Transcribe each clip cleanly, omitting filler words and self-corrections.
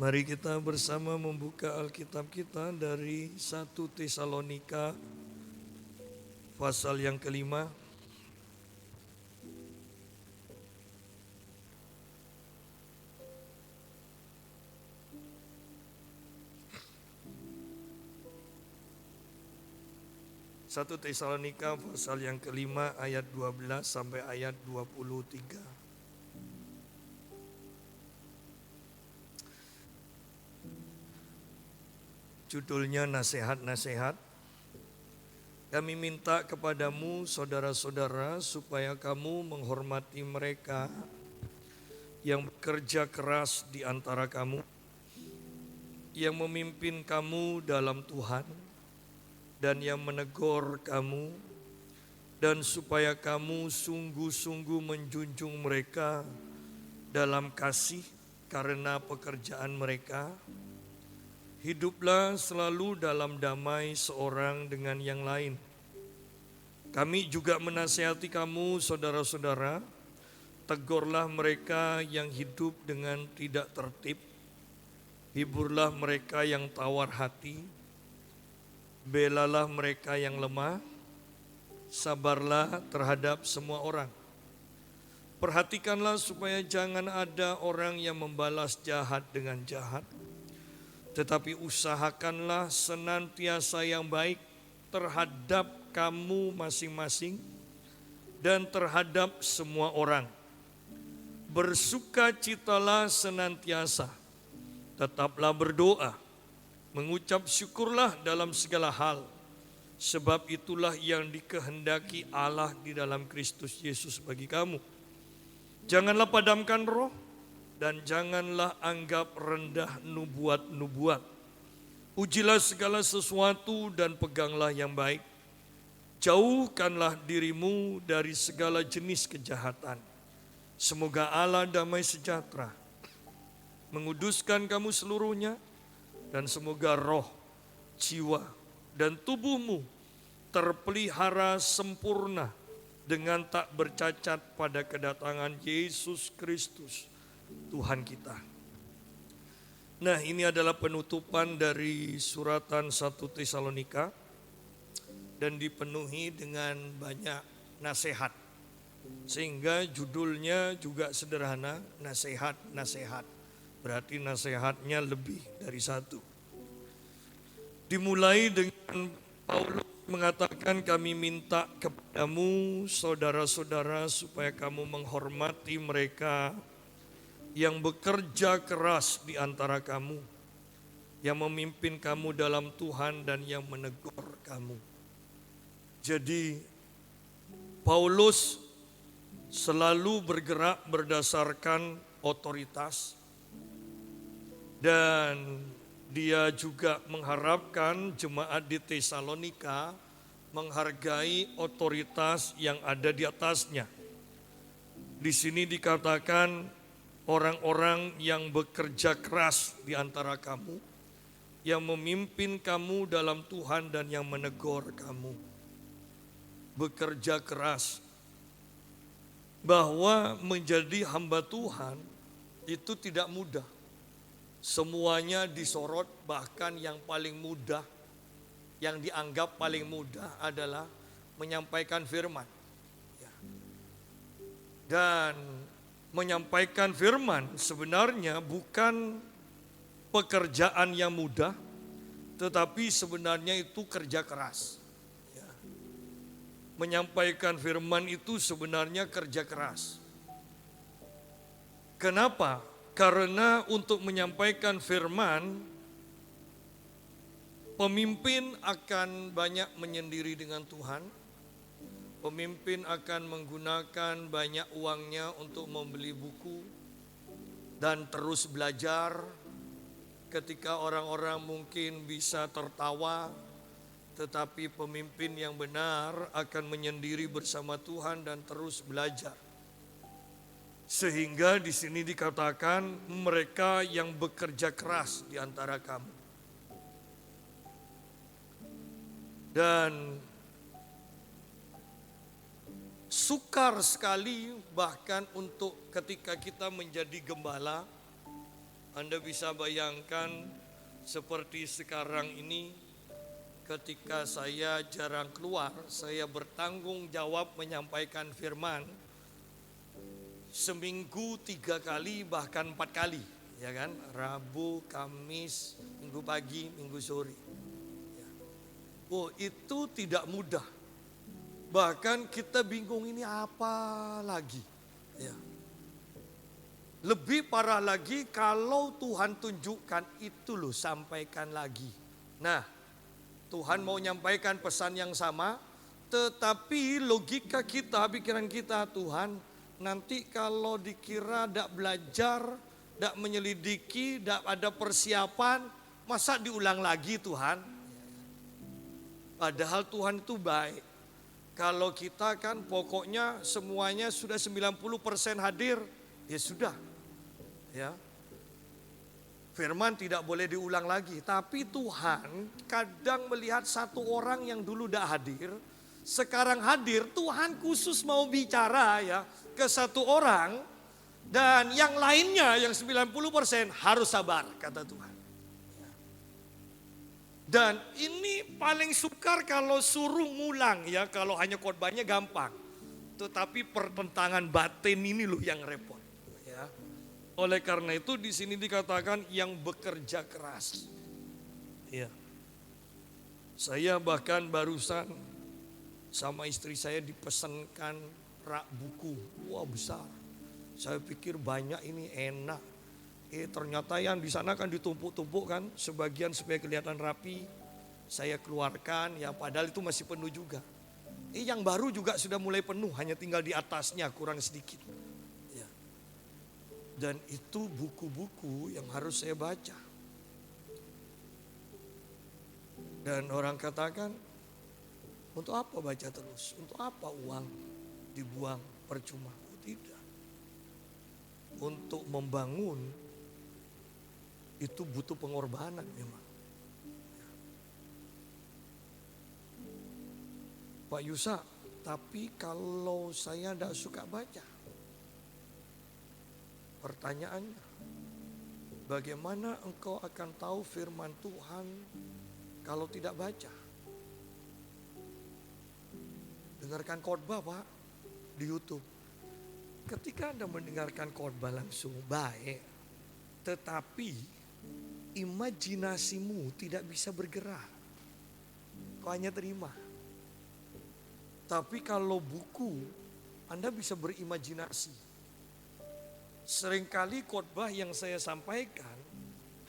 Mari kita bersama membuka Alkitab kita dari 1 Tesalonika pasal yang kelima. Satu Tesalonika pasal yang kelima ayat 12 sampai ayat 23. Judulnya nasihat-nasihat. Kami minta kepadamu saudara-saudara supaya kamu menghormati mereka yang bekerja keras di antara kamu, yang memimpin kamu dalam Tuhan dan yang menegur kamu, dan supaya kamu sungguh-sungguh menjunjung mereka dalam kasih karena pekerjaan mereka. Hiduplah selalu dalam damai seorang dengan yang lain. Kami juga menasihati kamu saudara-saudara, tegurlah mereka yang hidup dengan tidak tertib, hiburlah mereka yang tawar hati, belalah mereka yang lemah, sabarlah terhadap semua orang. Perhatikanlah supaya jangan ada orang yang membalas jahat dengan jahat, tetapi usahakanlah senantiasa yang baik terhadap kamu masing-masing dan terhadap semua orang. Bersukacitalah senantiasa, tetaplah berdoa, mengucap syukurlah dalam segala hal, sebab itulah yang dikehendaki Allah di dalam Kristus Yesus bagi kamu. Janganlah padamkan roh, dan janganlah anggap rendah nubuat-nubuat. Ujilah segala sesuatu dan peganglah yang baik. Jauhkanlah dirimu dari segala jenis kejahatan. Semoga Allah damai sejahtera menguduskan kamu seluruhnya, dan semoga roh, jiwa, dan tubuhmu terpelihara sempurna dengan tak bercacat pada kedatangan Yesus Kristus Tuhan kita. Nah, ini adalah penutupan dari suratan 1 Tesalonika dan dipenuhi dengan banyak nasihat. Sehingga judulnya juga sederhana, nasihat-nasihat. Berarti nasihatnya lebih dari satu. Dimulai dengan Paulus mengatakan, kami minta kepadamu saudara-saudara supaya kamu menghormati mereka yang bekerja keras di antara kamu, yang memimpin kamu dalam Tuhan dan yang menegur kamu. Jadi Paulus selalu bergerak berdasarkan otoritas, dan dia juga mengharapkan jemaat di Tesalonika menghargai otoritas yang ada di atasnya. Di sini dikatakan orang-orang yang bekerja keras di antara kamu, yang memimpin kamu dalam Tuhan dan yang menegur kamu. Bekerja keras. Bahwa menjadi hamba Tuhan itu tidak mudah. Semuanya disorot, bahkan yang paling mudah, yang dianggap paling mudah adalah menyampaikan firman. Dan menyampaikan firman sebenarnya bukan pekerjaan yang mudah, tetapi sebenarnya itu kerja keras. Menyampaikan firman itu sebenarnya kerja keras. Kenapa? Karena untuk menyampaikan firman, pemimpin akan banyak menyendiri dengan Tuhan. Pemimpin akan menggunakan banyak uangnya untuk membeli buku dan terus belajar. Ketika orang-orang mungkin bisa tertawa, tetapi pemimpin yang benar akan menyendiri bersama Tuhan dan terus belajar. Sehingga di sini dikatakan mereka yang bekerja keras di antara kamu. Dan sukar sekali bahkan untuk ketika kita menjadi gembala, Anda bisa bayangkan seperti sekarang ini ketika saya jarang keluar, saya bertanggung jawab menyampaikan firman seminggu 3 kali bahkan 4 kali, ya kan? Rabu, Kamis, Minggu pagi, Minggu sore. Oh, itu tidak mudah. Bahkan kita bingung ini apa lagi. Ya. Lebih parah lagi kalau Tuhan tunjukkan itu loh, sampaikan lagi. Nah, Tuhan mau nyampaikan pesan yang sama, tetapi logika kita, pikiran kita, Tuhan nanti kalau dikira tidak belajar, tidak menyelidiki, tidak ada persiapan, masa diulang lagi Tuhan? Padahal Tuhan itu baik. Kalau kita kan pokoknya semuanya sudah 90% hadir, ya sudah. Ya. Firman tidak boleh diulang lagi. Tapi Tuhan kadang melihat satu orang yang dulu tidak hadir, sekarang hadir, Tuhan khusus mau bicara ya ke satu orang, dan yang lainnya yang 90% harus sabar, kata Tuhan. Dan ini paling sukar kalau suruh ngulang ya, kalau hanya khotbahnya gampang. Tetapi pertentangan batin ini loh yang repot. Ya. Oleh karena itu di sini dikatakan yang bekerja keras. Ya. Saya bahkan barusan sama istri saya dipesankan rak buku, wah besar. Saya pikir banyak ini enak. Ternyata yang di sana kan ditumpuk-tumpuk kan, sebagian supaya kelihatan rapi, saya keluarkan ya, padahal itu masih penuh juga. Yang baru juga sudah mulai penuh, hanya tinggal di atasnya kurang sedikit. Ya. Dan itu buku-buku yang harus saya baca. Dan orang katakan, untuk apa baca terus? Untuk apa uang dibuang percuma? Tidak. Untuk membangun itu butuh pengorbanan memang. Pak Yusa, tapi kalau saya tidak suka baca, pertanyaannya, bagaimana engkau akan tahu firman Tuhan kalau tidak baca? Dengarkan khotbah Pak di YouTube. Ketika Anda mendengarkan khotbah langsung baik, tetapi imajinasimu tidak bisa bergerak. Kau hanya terima. Tapi kalau buku, Anda bisa berimajinasi. Seringkali khotbah yang saya sampaikan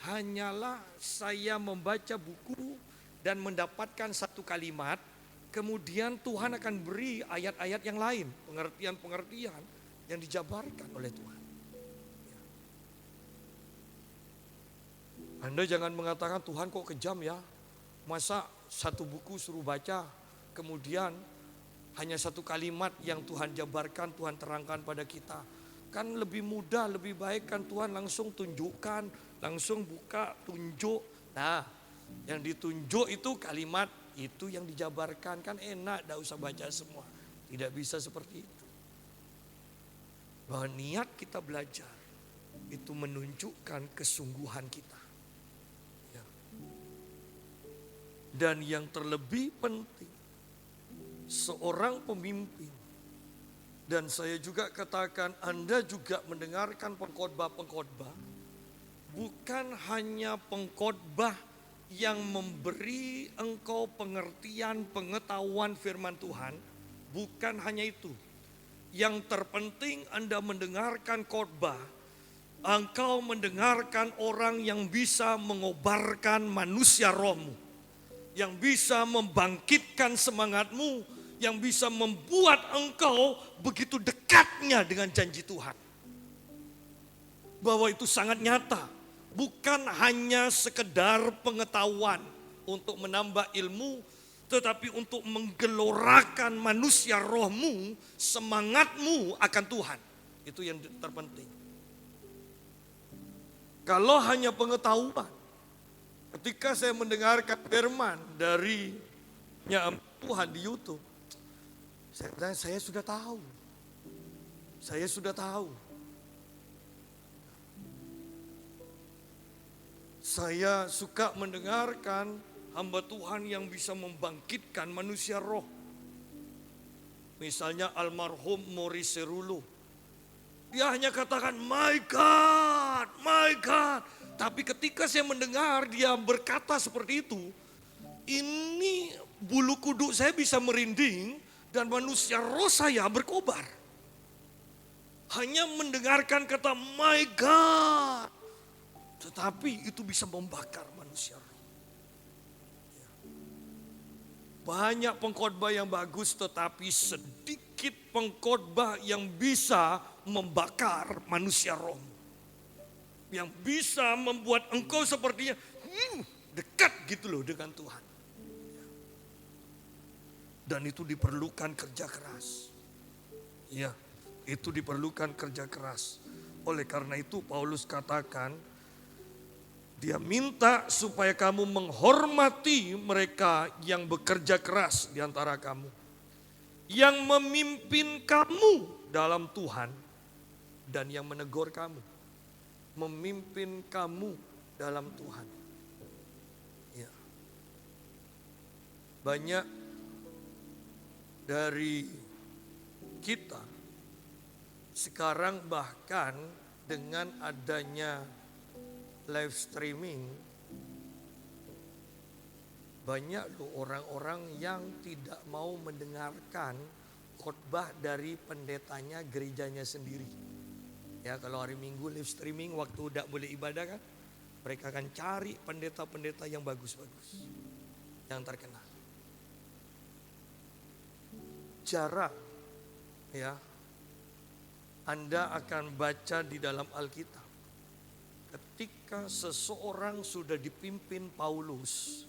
hanyalah saya membaca buku dan mendapatkan satu kalimat, kemudian Tuhan akan beri ayat-ayat yang lain, pengertian-pengertian yang dijabarkan oleh Tuhan. Anda jangan mengatakan Tuhan kok kejam ya, masa satu buku suruh baca, kemudian hanya satu kalimat yang Tuhan jabarkan, Tuhan terangkan pada kita. Kan lebih mudah, lebih baik kan Tuhan langsung tunjukkan, langsung buka, tunjuk. Nah, yang ditunjuk itu kalimat, itu yang dijabarkan, kan enak, tidak usah baca semua. Tidak bisa seperti itu. Bahwa niat kita belajar, itu menunjukkan kesungguhan kita. Dan yang terlebih penting, seorang pemimpin, dan saya juga katakan Anda juga mendengarkan pengkhotbah-pengkhotbah, bukan hanya pengkhotbah yang memberi engkau pengertian, pengetahuan firman Tuhan, bukan hanya itu. Yang terpenting Anda mendengarkan khotbah, engkau mendengarkan orang yang bisa mengobarkan manusia rohmu, yang bisa membangkitkan semangatmu, yang bisa membuat engkau begitu dekatnya dengan janji Tuhan. Bahwa itu sangat nyata, bukan hanya sekedar pengetahuan untuk menambah ilmu, tetapi untuk menggelorakan manusia rohmu, semangatmu akan Tuhan. Itu yang terpenting. Kalau hanya pengetahuan, ketika saya mendengarkan firman dari Tuhan di YouTube, saya sudah tahu. Saya sudah tahu. Saya suka mendengarkan hamba Tuhan yang bisa membangkitkan manusia roh. Misalnya almarhum Maurice Cerullo. Dia hanya katakan, my God, my God. Tapi ketika saya mendengar dia berkata seperti itu, ini bulu kuduk saya bisa merinding dan manusia roh saya berkobar. Hanya mendengarkan kata my God. Tetapi itu bisa membakar manusia roh. Banyak pengkhotbah yang bagus tetapi sedikit pengkhotbah yang bisa membakar manusia roh. Yang bisa membuat engkau sepertinya dekat gitu loh dengan Tuhan. Dan itu diperlukan kerja keras. Ya, itu diperlukan kerja keras. Oleh karena itu Paulus katakan, dia minta supaya kamu menghormati mereka yang bekerja keras di antara kamu. Yang memimpin kamu dalam Tuhan dan yang menegur kamu. Memimpin kamu dalam Tuhan. Ya. Banyak dari kita sekarang bahkan dengan adanya live streaming, banyak loh orang-orang yang tidak mau mendengarkan khotbah dari pendetanya gerejanya sendiri. Ya, kalau hari Minggu live streaming waktu tidak boleh ibadah kan, mereka akan cari pendeta-pendeta yang bagus-bagus, yang terkenal. Jarang ya Anda akan baca di dalam Alkitab ketika seseorang sudah dipimpin Paulus,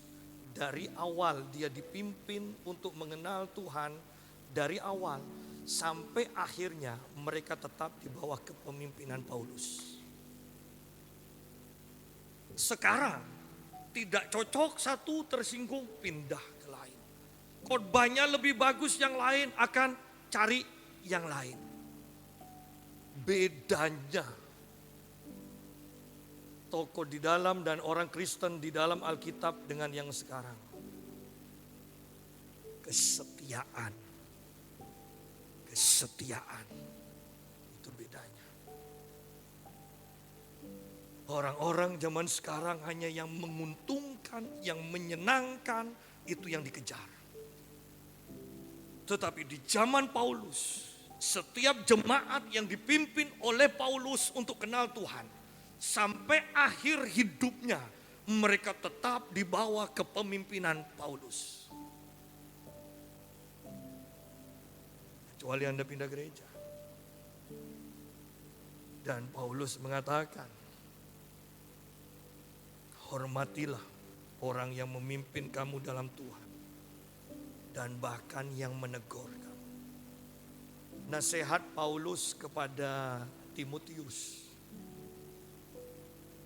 dari awal dia dipimpin untuk mengenal Tuhan, dari awal sampai akhirnya mereka tetap di bawah kepemimpinan Paulus. Sekarang tidak cocok satu tersinggung pindah ke lain. Khotbahnya lebih bagus yang lain akan cari yang lain. Bedanya tokoh di dalam dan orang Kristen di dalam Alkitab dengan yang sekarang. Kesetiaan. Kesetiaan. Itu bedanya. Orang-orang zaman sekarang hanya yang menguntungkan, yang menyenangkan, itu yang dikejar. Tetapi di zaman Paulus, setiap jemaat yang dipimpin oleh Paulus untuk kenal Tuhan, sampai akhir hidupnya mereka tetap di bawah kepemimpinan Paulus. Kecuali Anda pindah gereja. Dan Paulus mengatakan, hormatilah orang yang memimpin kamu dalam Tuhan dan bahkan yang menegur kamu. Nasihat Paulus kepada Timotius,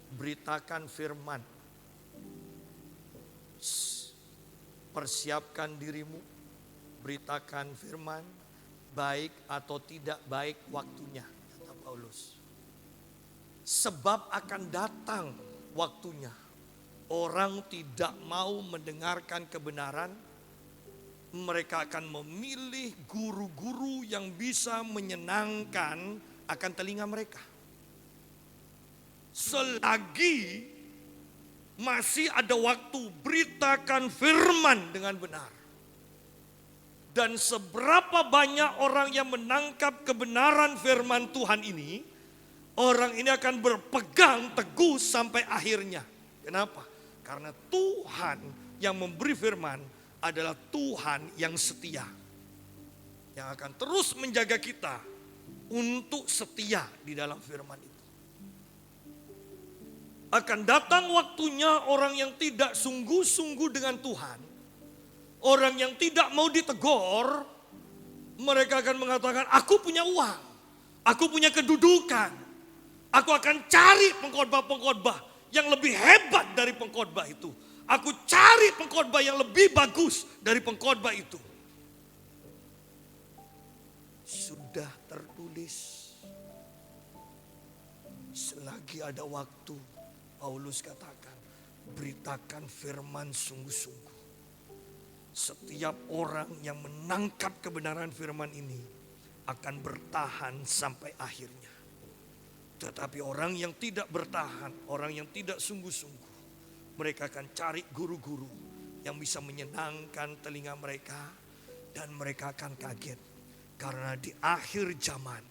beritakan firman, persiapkan dirimu, beritakan firman, baik atau tidak baik waktunya, kata Paulus. Sebab akan datang waktunya, orang tidak mau mendengarkan kebenaran, mereka akan memilih guru-guru yang bisa menyenangkan akan telinga mereka. Selagi masih ada waktu, beritakan firman dengan benar. Dan seberapa banyak orang yang menangkap kebenaran firman Tuhan ini, orang ini akan berpegang teguh sampai akhirnya. Kenapa? Karena Tuhan yang memberi firman adalah Tuhan yang setia, yang akan terus menjaga kita untuk setia di dalam firman itu. Akan datang waktunya orang yang tidak sungguh-sungguh dengan Tuhan, orang yang tidak mau ditegur, mereka akan mengatakan, aku punya uang, aku punya kedudukan, aku akan cari pengkhotbah-pengkhotbah yang lebih hebat dari pengkhotbah itu. Aku cari pengkhotbah yang lebih bagus dari pengkhotbah itu. Sudah tertulis, selagi ada waktu, Paulus katakan, beritakan firman sungguh-sungguh. Setiap orang yang menangkap kebenaran firman ini akan bertahan sampai akhirnya. Tetapi orang yang tidak bertahan, orang yang tidak sungguh-sungguh, mereka akan cari guru-guru yang bisa menyenangkan telinga mereka, dan mereka akan kaget. Karena di akhir zaman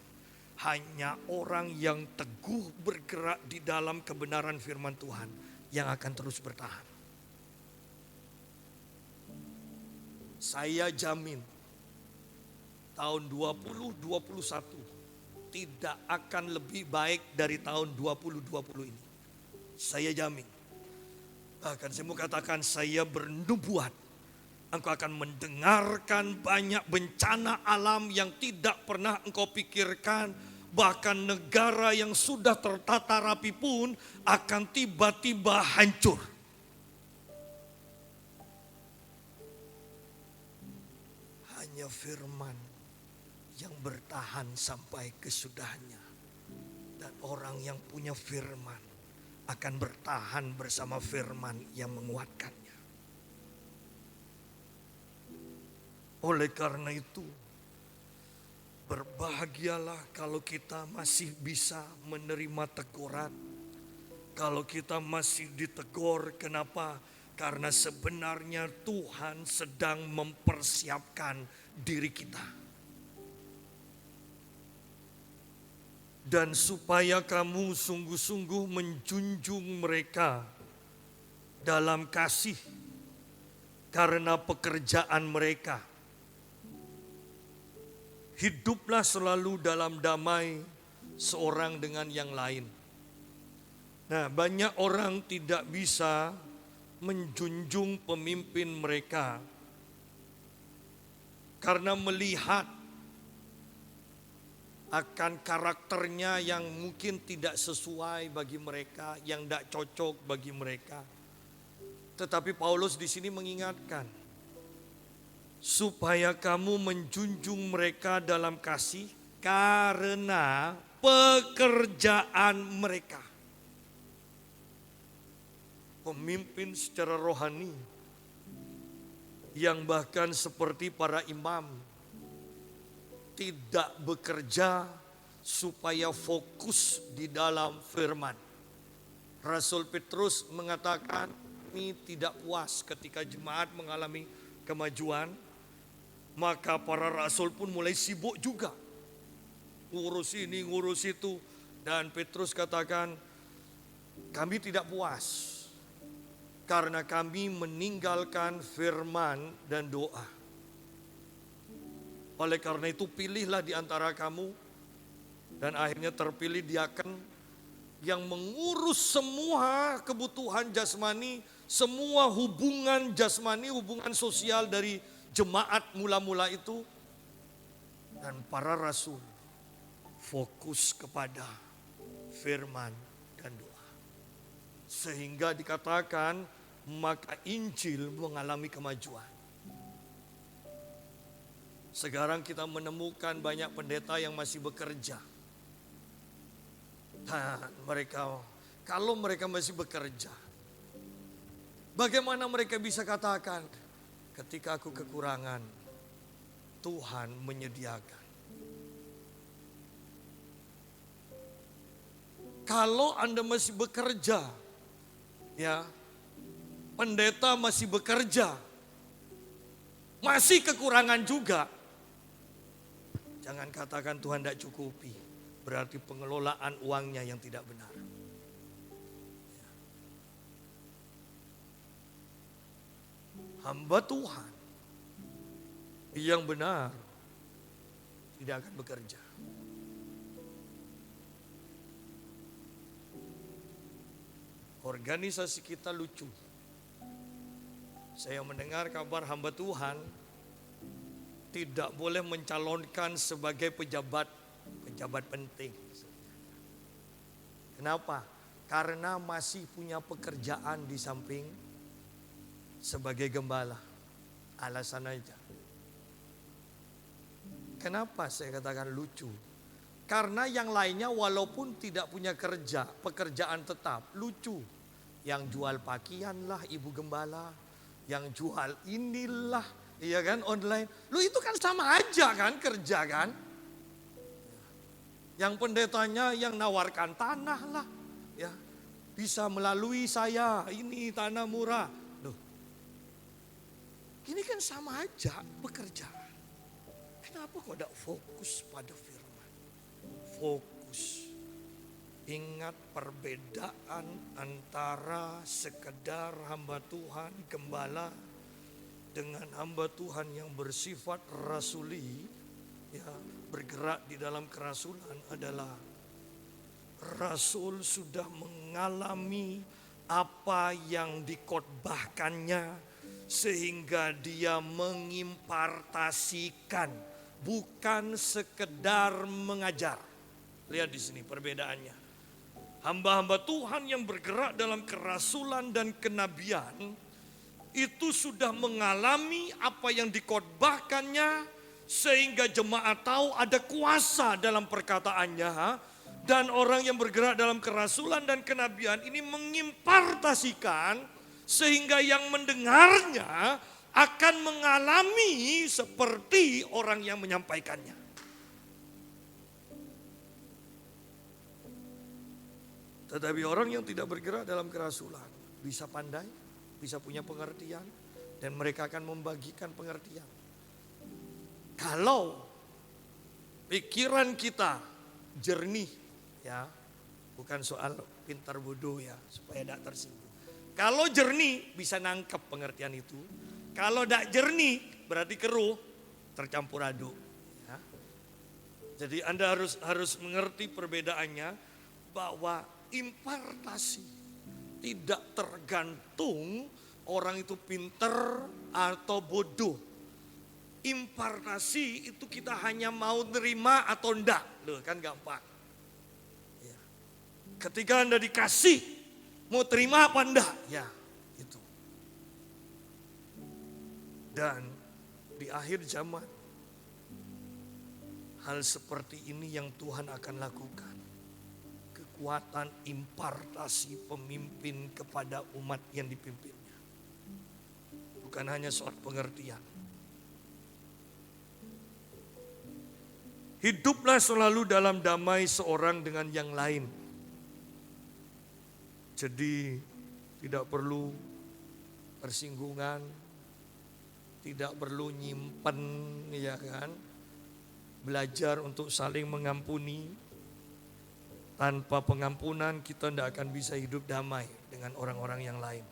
hanya orang yang teguh bergerak di dalam kebenaran firman Tuhan yang akan terus bertahan. Saya jamin tahun 2021 tidak akan lebih baik dari tahun 2020 ini. Saya jamin. Bahkan saya mau katakan, saya bernubuat, engkau akan mendengarkan banyak bencana alam yang tidak pernah engkau pikirkan. Bahkan negara yang sudah tertata rapi pun akan tiba-tiba hancur. Hanya firman yang bertahan sampai kesudahannya. Dan orang yang punya firman akan bertahan bersama firman yang menguatkannya. Oleh karena itu, berbahagialah kalau kita masih bisa menerima teguran. Kalau kita masih ditegur, kenapa? Karena sebenarnya Tuhan sedang mempersiapkan diri kita. Dan supaya kamu sungguh-sungguh menjunjung mereka dalam kasih karena pekerjaan mereka. Hiduplah selalu dalam damai seorang dengan yang lain. Nah, banyak orang tidak bisa menjunjung pemimpin mereka karena melihat akan karakternya yang mungkin tidak sesuai bagi mereka, yang tidak cocok bagi mereka. Tetapi Paulus di sini mengingatkan, supaya kamu menjunjung mereka dalam kasih karena pekerjaan mereka. Pemimpin secara rohani yang bahkan seperti para imam tidak bekerja supaya fokus di dalam firman. Rasul Petrus mengatakan, kami tidak puas ketika jemaat mengalami kemajuan, maka para rasul pun mulai sibuk juga. Ngurus ini, ngurus itu. Dan Petrus katakan, kami tidak puas karena kami meninggalkan firman dan doa. Oleh karena itu pilihlah di antara kamu, dan akhirnya terpilih diaken yang mengurus semua kebutuhan jasmani, semua hubungan jasmani, hubungan sosial dari jemaat mula-mula itu. Dan para rasul fokus kepada firman dan doa. Sehingga dikatakan maka Injil mengalami kemajuan. Sekarang kita menemukan banyak pendeta yang masih bekerja. Dan mereka, kalau mereka masih bekerja, bagaimana mereka bisa katakan, ketika aku kekurangan, Tuhan menyediakan. Kalau Anda masih bekerja, ya, pendeta masih bekerja, masih kekurangan juga, jangan katakan Tuhan tidak cukupi. Berarti pengelolaan uangnya yang tidak benar. Hamba Tuhan yang benar tidak akan bekerja. Organisasi kita lucu. Saya mendengar kabar hamba Tuhan tidak boleh mencalonkan sebagai pejabat penting. Kenapa? Karena masih punya pekerjaan di samping sebagai gembala. Alasan aja. Kenapa saya katakan lucu? Karena yang lainnya walaupun tidak punya kerja, pekerjaan tetap, lucu. Yang jual pakaian lah ibu gembala, yang jual inilah, iya kan, online. Lu itu kan sama aja kan kerja kan. Yang pendetanya yang nawarkan tanah lah, ya bisa melalui saya, ini tanah murah. Loh, ini kan sama aja pekerjaan. Kenapa kok tidak fokus pada firman? Fokus. Ingat perbedaan antara sekedar hamba Tuhan, gembala, dengan hamba Tuhan yang bersifat rasuli, ya, bergerak di dalam kerasulan adalah rasul sudah mengalami apa yang dikhotbahkannya sehingga dia mengimpartasikan, bukan sekedar mengajar. Lihat di sini perbedaannya. Hamba-hamba Tuhan yang bergerak dalam kerasulan dan kenabian itu sudah mengalami apa yang dikhotbahkannya sehingga jemaat tahu ada kuasa dalam perkataannya, dan orang yang bergerak dalam kerasulan dan kenabian ini mengimpartasikan sehingga yang mendengarnya akan mengalami seperti orang yang menyampaikannya. Tetapi orang yang tidak bergerak dalam kerasulan bisa pandai, bisa punya pengertian, dan mereka akan membagikan pengertian. Kalau pikiran kita jernih, ya, bukan soal pintar bodoh ya, supaya tidak tersinggung. Kalau jernih bisa nangkep pengertian itu. Kalau tidak jernih berarti keruh, tercampur aduk. Ya. Jadi Anda harus mengerti perbedaannya, bahwa impartasi tidak tergantung orang itu pinter atau bodoh. Impartasi itu kita hanya mau nerima atau enggak. Loh, kan gampang. Ya. Ketika Anda dikasih, mau terima apa enggak? Ya, itu. Dan di akhir zaman, hal seperti ini yang Tuhan akan lakukan. Kekuatan impartasi pemimpin kepada umat yang dipimpinnya. Bukan hanya soal pengertian. Hiduplah selalu dalam damai seorang dengan yang lain. Jadi tidak perlu persinggungan, tidak perlu nyimpen, ya kan. Belajar untuk saling mengampuni. Tanpa pengampunan kita tidak akan bisa hidup damai dengan orang-orang yang lain.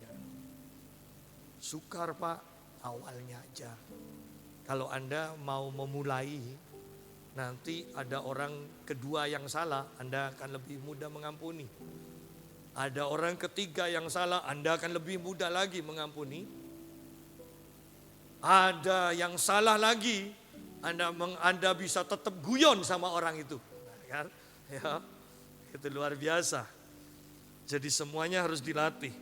Ya. Sukar Pak, awalnya aja. Kalau Anda mau memulai, nanti ada orang kedua yang salah, Anda akan lebih mudah mengampuni. Ada orang ketiga yang salah, Anda akan lebih mudah lagi mengampuni. Ada yang salah lagi, Anda bisa tetap guyon sama orang itu. Kan? Ya, itu luar biasa. Jadi semuanya harus dilatih.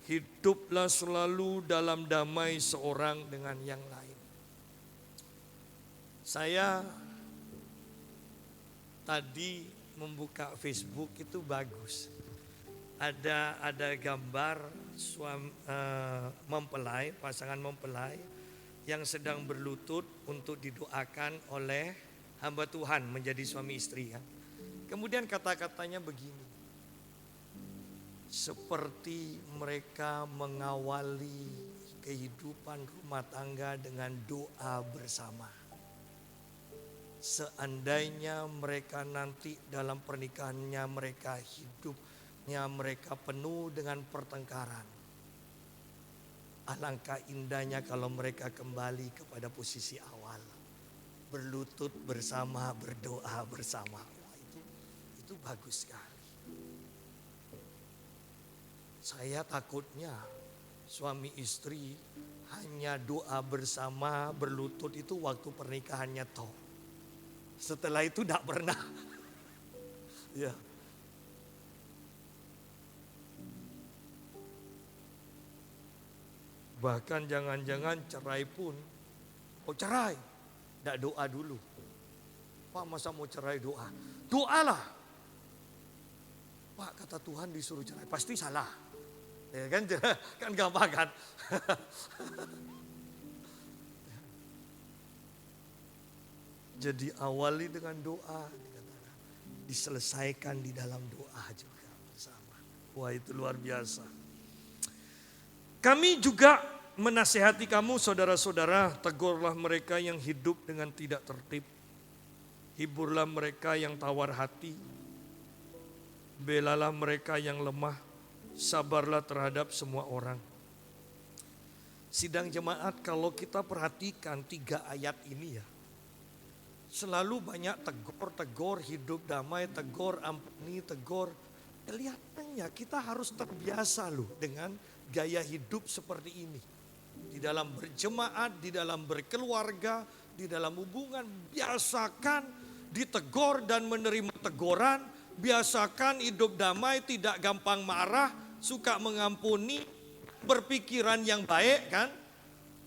Hiduplah selalu dalam damai seorang dengan yang lain. Saya tadi membuka Facebook itu bagus. Ada gambar mempelai, pasangan mempelai yang sedang berlutut untuk didoakan oleh hamba Tuhan menjadi suami istri ya. Kemudian kata-katanya begini. Seperti mereka mengawali kehidupan rumah tangga dengan doa bersama. Seandainya mereka nanti dalam pernikahannya mereka hidupnya mereka penuh dengan pertengkaran. Alangkah indahnya kalau mereka kembali kepada posisi awal. Berlutut bersama, berdoa bersama. Wah, itu bagus sekali. Saya takutnya suami istri hanya doa bersama, berlutut itu waktu pernikahannya toh. Setelah itu tidak pernah. Ya. Bahkan jangan-jangan cerai pun, oh cerai. Tidak doa dulu. Pak masa mau cerai doa? Doalah. Pak kata Tuhan disuruh cerai, pasti salah. Ya kan, kan gampang kan. Jadi awali dengan doa, dikatakan. Diselesaikan di dalam doa juga bersama. Wah itu luar biasa. Kami juga menasehati kamu saudara-saudara, tegurlah mereka yang hidup dengan tidak tertib. Hiburlah mereka yang tawar hati. Belalah mereka yang lemah. Sabarlah terhadap semua orang. Sidang jemaat kalau kita perhatikan 3 ayat ini ya. Selalu banyak tegur, hidup damai, tegur, ampuni, tegur. Kelihatannya kita harus terbiasa loh dengan gaya hidup seperti ini. Di dalam berjemaat, di dalam berkeluarga, di dalam hubungan, biasakan ditegur dan menerima teguran. Biasakan hidup damai, tidak gampang marah, suka mengampuni, berpikiran yang baik kan.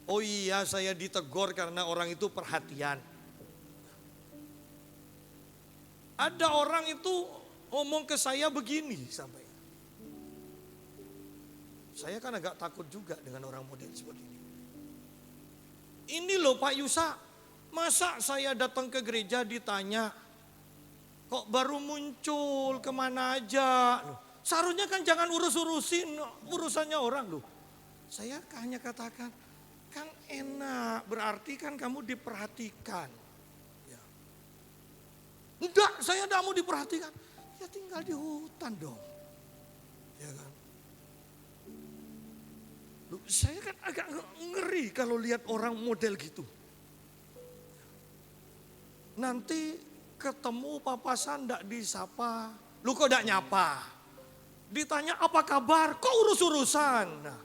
Oh iya saya ditegur karena orang itu perhatian. Ada orang itu ngomong ke saya begini sampai. Saya kan agak takut juga dengan orang model seperti ini. Ini loh Pak Yusa, masa saya datang ke gereja ditanya, kok baru muncul kemana aja? Seharusnya kan jangan urus-urusin urusannya orang loh. Saya hanya katakan, kan enak, berarti kan kamu diperhatikan. Enggak, saya tidak mau diperhatikan. Ya tinggal di hutan dong. Ya kan? Loh, saya kan agak ngeri kalau lihat orang model gitu. Nanti ketemu papasan enggak disapa. Lu kok enggak nyapa? Ditanya apa kabar? Kok urus-urusan? Nah,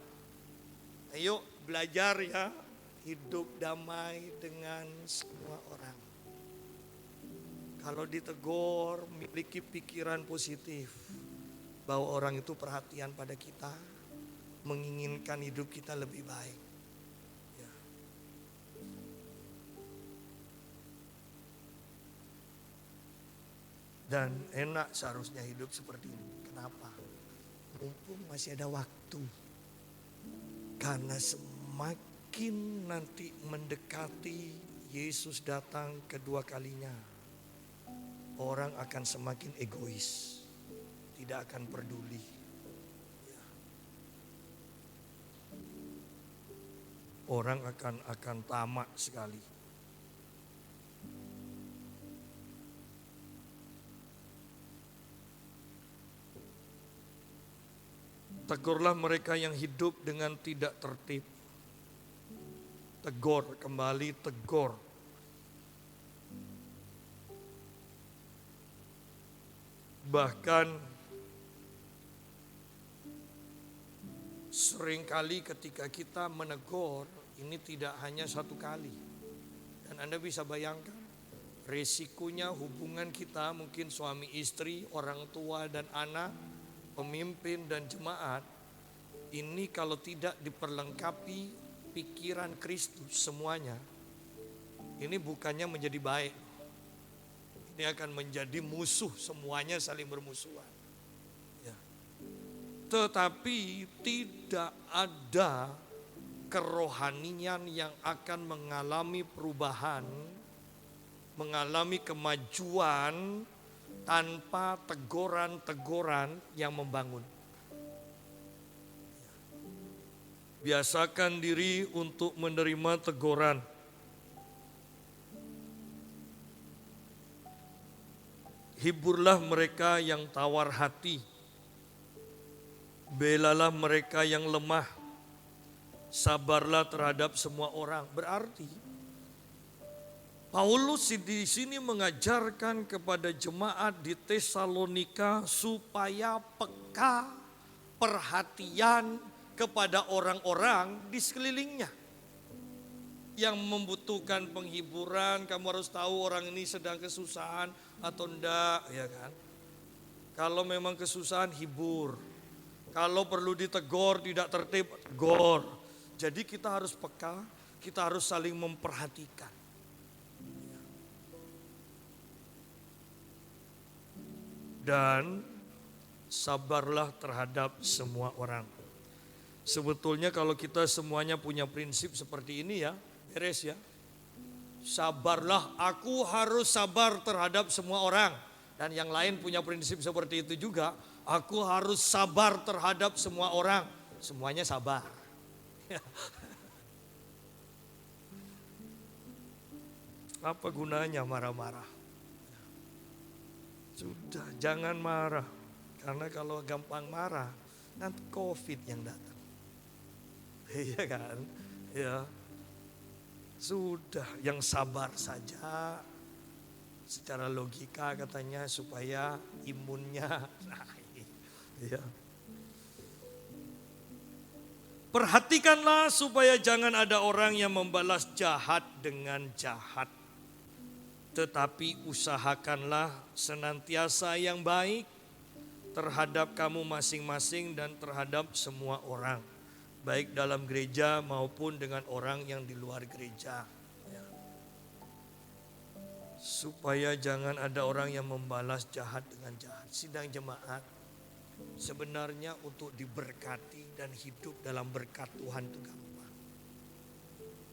ayo belajar ya. Hidup damai dengan semua orang. Kalau ditegur, miliki pikiran positif bahwa orang itu perhatian pada kita, menginginkan hidup kita lebih baik. Ya. Dan enak seharusnya hidup seperti ini. Kenapa? Mumpung masih ada waktu. Karena semakin nanti mendekati Yesus datang kedua kalinya, orang akan semakin egois, tidak akan peduli. Orang akan tamak sekali. Tegurlah mereka yang hidup dengan tidak tertib. Tegur, kembali tegur. Bahkan seringkali ketika kita menegur, ini tidak hanya satu kali. Dan Anda bisa bayangkan resikonya hubungan kita mungkin suami istri, orang tua dan anak, pemimpin dan jemaat. Ini kalau tidak diperlengkapi pikiran Kristus semuanya, ini bukannya menjadi baik. Ini akan menjadi musuh, semuanya saling bermusuhan. Ya. Tetapi tidak ada kerohanian yang akan mengalami perubahan, mengalami kemajuan tanpa teguran-teguran yang membangun. Biasakan diri untuk menerima teguran. Hiburlah mereka yang tawar hati. Belalah mereka yang lemah. Sabarlah terhadap semua orang. Berarti Paulus di sini mengajarkan kepada jemaat di Tesalonika supaya peka, perhatian kepada orang-orang di sekelilingnya yang membutuhkan penghiburan. Kamu harus tahu orang ini sedang kesusahan atau enggak, ya kan? Kalau memang kesusahan, hibur. Kalau perlu ditegur, tidak tertib, tegur. Jadi kita harus peka, kita harus saling memperhatikan. Dan sabarlah terhadap semua orang. Sebetulnya kalau kita semuanya punya prinsip seperti ini ya, beres ya. Sabarlah, aku harus sabar terhadap semua orang. Dan yang lain punya prinsip seperti itu juga, aku harus sabar terhadap semua orang. Semuanya sabar. Apa gunanya marah-marah? Sudah, jangan marah. Karena kalau gampang marah, nanti COVID yang datang. Iya kan? Ya. Sudah, yang sabar saja. Secara logika katanya supaya imunnya naik. Ya. Perhatikanlah supaya jangan ada orang yang membalas jahat dengan jahat. Tetapi usahakanlah senantiasa yang baik terhadap kamu masing-masing dan terhadap semua orang. Baik dalam gereja maupun dengan orang yang di luar gereja. Ya. Supaya jangan ada orang yang membalas jahat dengan jahat. Sidang jemaat, sebenarnya untuk diberkati dan hidup dalam berkat Tuhan itu gampang.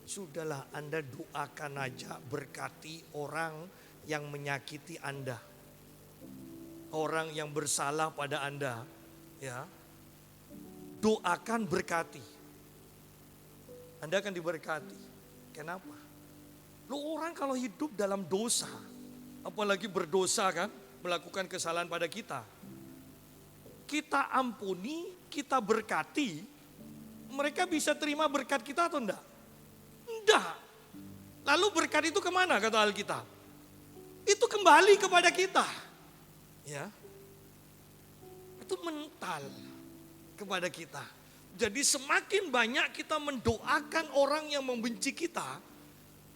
Sudahlah, Anda doakan aja berkati orang yang menyakiti Anda. Orang yang bersalah pada Anda, ya. Doakan berkati. Anda akan diberkati. Kenapa? Lo orang kalau hidup dalam dosa, apalagi berdosa kan, melakukan kesalahan pada kita ampuni, kita berkati, mereka bisa terima berkat kita atau enggak? Enggak. Lalu berkat itu kemana kata Alkitab? Itu kembali kepada kita. Ya. Itu mental kepada kita. Jadi semakin banyak kita mendoakan orang yang membenci kita,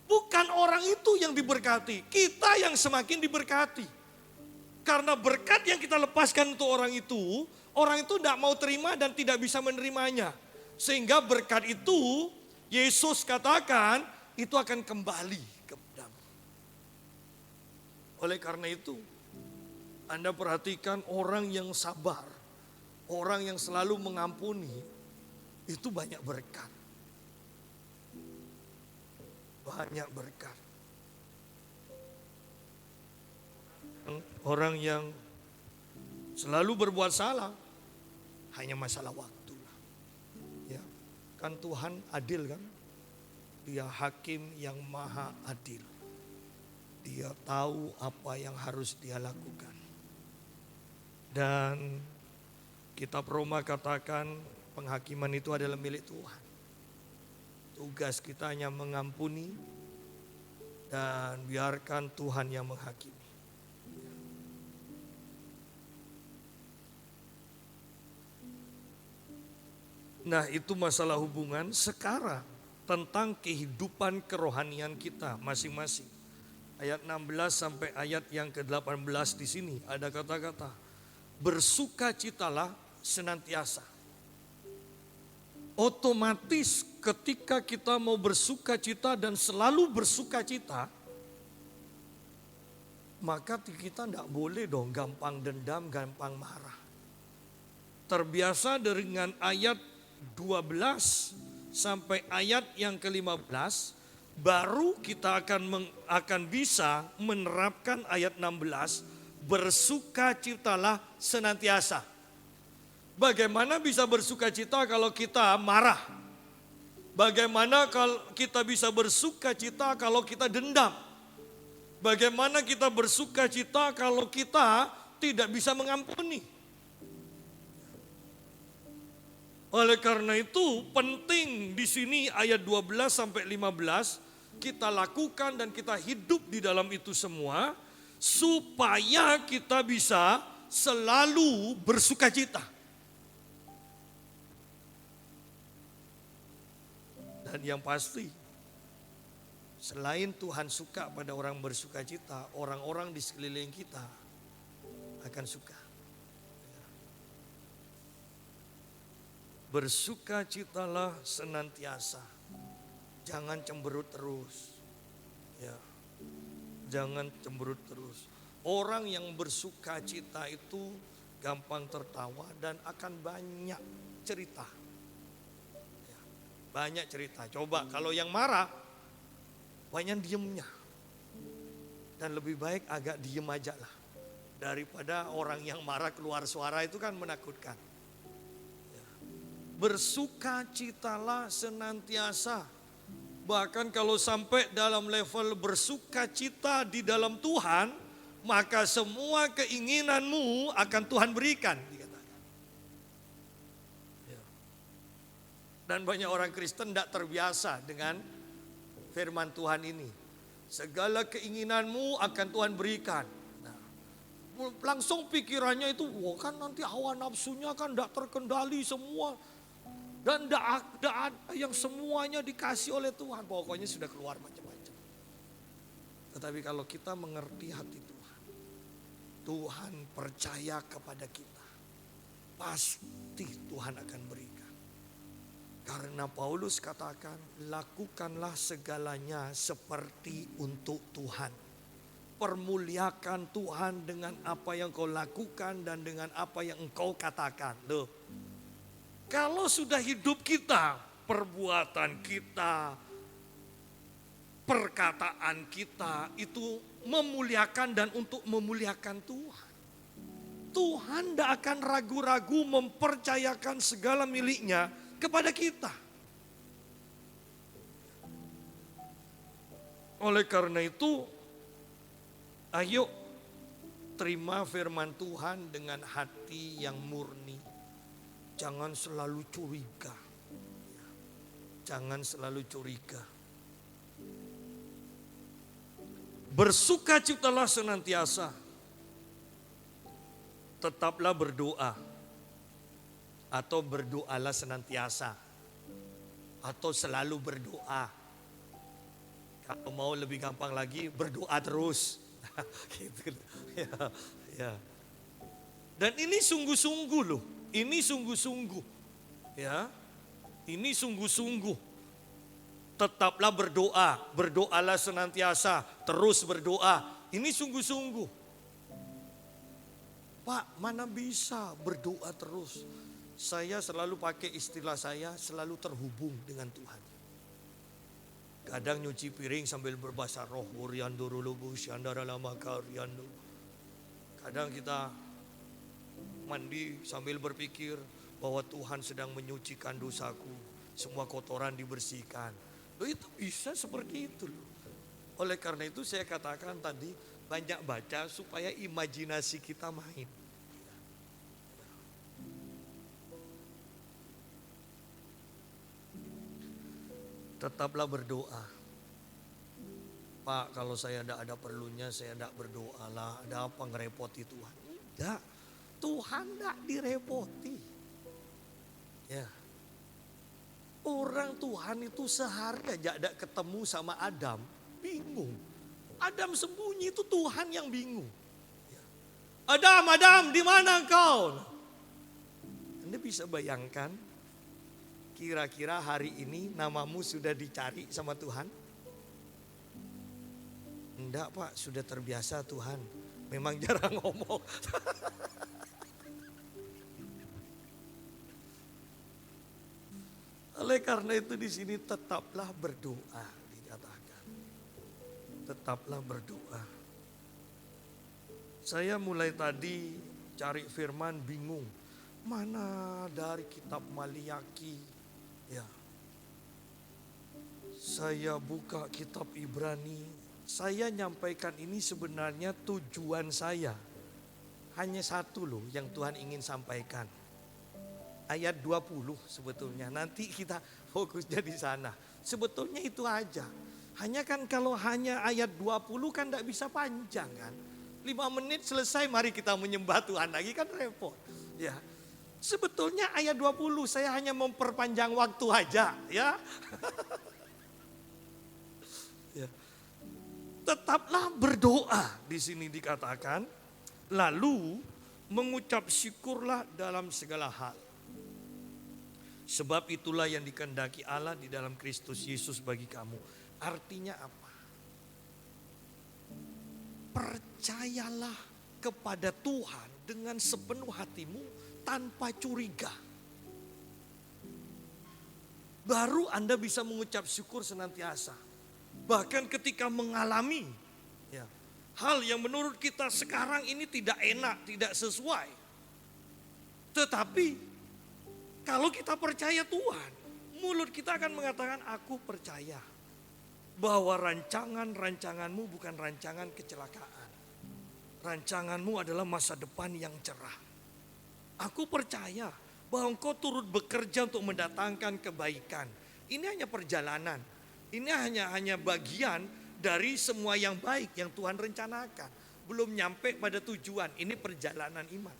bukan orang itu yang diberkati, kita yang semakin diberkati. Karena berkat yang kita lepaskan untuk orang itu tidak mau terima dan tidak bisa menerimanya. Sehingga berkat itu, Yesus katakan, itu akan kembali kepadamu. Oleh karena itu, Anda perhatikan orang yang sabar, orang yang selalu mengampuni, itu banyak berkat. Banyak berkat. Orang yang selalu berbuat salah, hanya masalah waktu. Ya, kan Tuhan adil kan? Dia hakim yang maha adil. Dia tahu apa yang harus dia lakukan. Dan kitab Roma katakan penghakiman itu adalah milik Tuhan. Tugas kita hanya mengampuni dan biarkan Tuhan yang menghakimi. Nah, itu masalah hubungan. Sekarang tentang kehidupan kerohanian kita masing-masing. Ayat 16 sampai ayat yang ke-18 di sini ada kata-kata, bersukacitalah senantiasa. Otomatis ketika kita mau bersukacita dan selalu bersukacita, maka kita tidak boleh dong gampang dendam, gampang marah. Terbiasa dengan ayat 12 sampai ayat yang ke-15, baru kita akan bisa menerapkan ayat 16, bersukacitalah senantiasa. Bagaimana bisa bersukacita kalau kita marah? Bagaimana kalau kita bisa bersukacita kalau kita dendam? Bagaimana kita bersukacita kalau kita tidak bisa mengampuni? Oleh karena itu penting di sini ayat 12 sampai 15 kita lakukan dan kita hidup di dalam itu semua supaya kita bisa selalu bersukacita. Dan yang pasti selain Tuhan suka pada orang bersukacita, orang-orang di sekeliling kita akan suka. Bersukacitalah senantiasa. Jangan cemberut terus. Ya. Jangan cemberut terus. Orang yang bersukacita itu gampang tertawa, dan akan banyak cerita. Ya, banyak cerita. Coba kalau yang marah, banyak diemnya. Dan lebih baik agak diem aja lah. Daripada orang yang marah keluar suara, itu kan menakutkan. Ya. Bersukacitalah senantiasa. Bahkan kalau sampai dalam level bersukacita di dalam Tuhan, maka semua keinginanmu akan Tuhan berikan, dikatakan. Ya. Dan banyak orang Kristen tidak terbiasa dengan firman Tuhan ini. Segala keinginanmu akan Tuhan berikan. Nah, langsung pikirannya itu, wah kan nanti hawa nafsunya kan tidak terkendali semua. Dan tidak ada yang semuanya dikasih oleh Tuhan. Pokoknya sudah keluar macam-macam. Tetapi kalau kita mengerti hati Tuhan, Tuhan percaya kepada kita, pasti Tuhan akan berikan. Karena Paulus katakan, lakukanlah segalanya seperti untuk Tuhan. Permuliakan Tuhan dengan apa yang kau lakukan dan dengan apa yang engkau katakan. Loh. Kalau sudah hidup kita, perbuatan kita, perkataan kita itu memuliakan dan untuk memuliakan Tuhan. Tuhan tidak akan ragu-ragu mempercayakan segala miliknya kepada kita. Oleh karena itu, ayo terima firman Tuhan dengan hati yang murni. Jangan selalu curiga. Jangan selalu curiga. Bersukacitalah senantiasa. Tetaplah berdoa. Atau berdoalah senantiasa. Atau selalu berdoa. Kalau mau lebih gampang lagi, berdoa terus. Gitu. Ya, ya. Dan ini sungguh-sungguh loh. Ini sungguh-sungguh, ya. Ini sungguh-sungguh. Tetaplah berdoa, berdoalah senantiasa, terus berdoa. Ini sungguh-sungguh. Pak, mana bisa berdoa terus? Saya selalu pakai istilah saya, selalu terhubung dengan Tuhan. Kadang nyuci piring sambil berbahasa roh, kadang kita mandi sambil berpikir bahwa Tuhan sedang menyucikan dosaku. Semua kotoran dibersihkan. Loh, itu bisa seperti itu loh. Oleh karena itu saya katakan tadi, banyak baca supaya imajinasi kita main. Tetaplah berdoa. Pak, kalau saya tidak ada perlunya, saya tidak berdoa lah. Ada apa ngerepoti Tuhan? Tidak. Tuhan tidak direpoti. Ya. Orang Tuhan itu sehari aja tidak ketemu sama Adam, bingung. Adam sembunyi, itu Tuhan yang bingung. Ya. Adam, di mana engkau? Anda bisa bayangkan, kira-kira hari ini namamu sudah dicari sama Tuhan? Enggak Pak, sudah terbiasa Tuhan. Memang jarang ngomong. Oleh karena itu di sini tetaplah berdoa, dikatakan. Tetaplah berdoa. Saya mulai tadi cari firman bingung. Mana dari kitab Maliaki? Ya. Saya buka kitab Ibrani. Saya nyampaikan ini sebenarnya tujuan saya. Hanya satu loh yang Tuhan ingin sampaikan. Ayat 20 sebetulnya, nanti kita fokusnya di sana. Sebetulnya itu aja. Hanya kan kalau hanya ayat 20 kan tidak bisa panjang kan. 5 menit selesai, mari kita menyembah Tuhan lagi, kan repot. Ya. Sebetulnya ayat 20 saya hanya memperpanjang waktu aja ya. Ya. Tetaplah berdoa, di sini dikatakan, lalu mengucap syukurlah dalam segala hal. Sebab itulah yang dikehendaki Allah di dalam Kristus Yesus bagi kamu. Artinya apa? Percayalah kepada Tuhan dengan sepenuh hatimu tanpa curiga. Baru Anda bisa mengucap syukur senantiasa. Bahkan ketika mengalami ya, hal yang menurut kita sekarang ini tidak enak, tidak sesuai. Tetapi kalau kita percaya Tuhan, mulut kita akan mengatakan aku percaya bahwa rancangan-rancanganmu bukan rancangan kecelakaan. Rancanganmu adalah masa depan yang cerah. Aku percaya bahwa engkau turut bekerja untuk mendatangkan kebaikan. Ini hanya perjalanan. Ini hanya bagian dari semua yang baik yang Tuhan rencanakan. Belum nyampe pada tujuan. Ini perjalanan iman.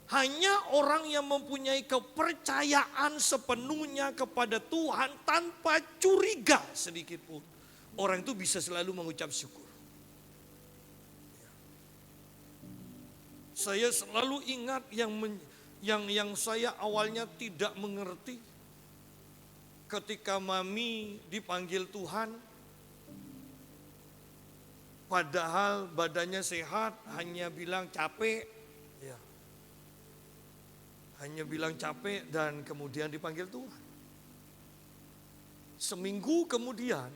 Hanya orang yang mempunyai kepercayaan sepenuhnya kepada Tuhan tanpa curiga sedikit pun. Orang itu bisa selalu mengucap syukur. Saya selalu ingat yang saya awalnya tidak mengerti. Ketika Mami dipanggil Tuhan, padahal badannya sehat, hanya bilang capek. Ya. Hanya bilang capek dan kemudian dipanggil Tuhan. Seminggu kemudian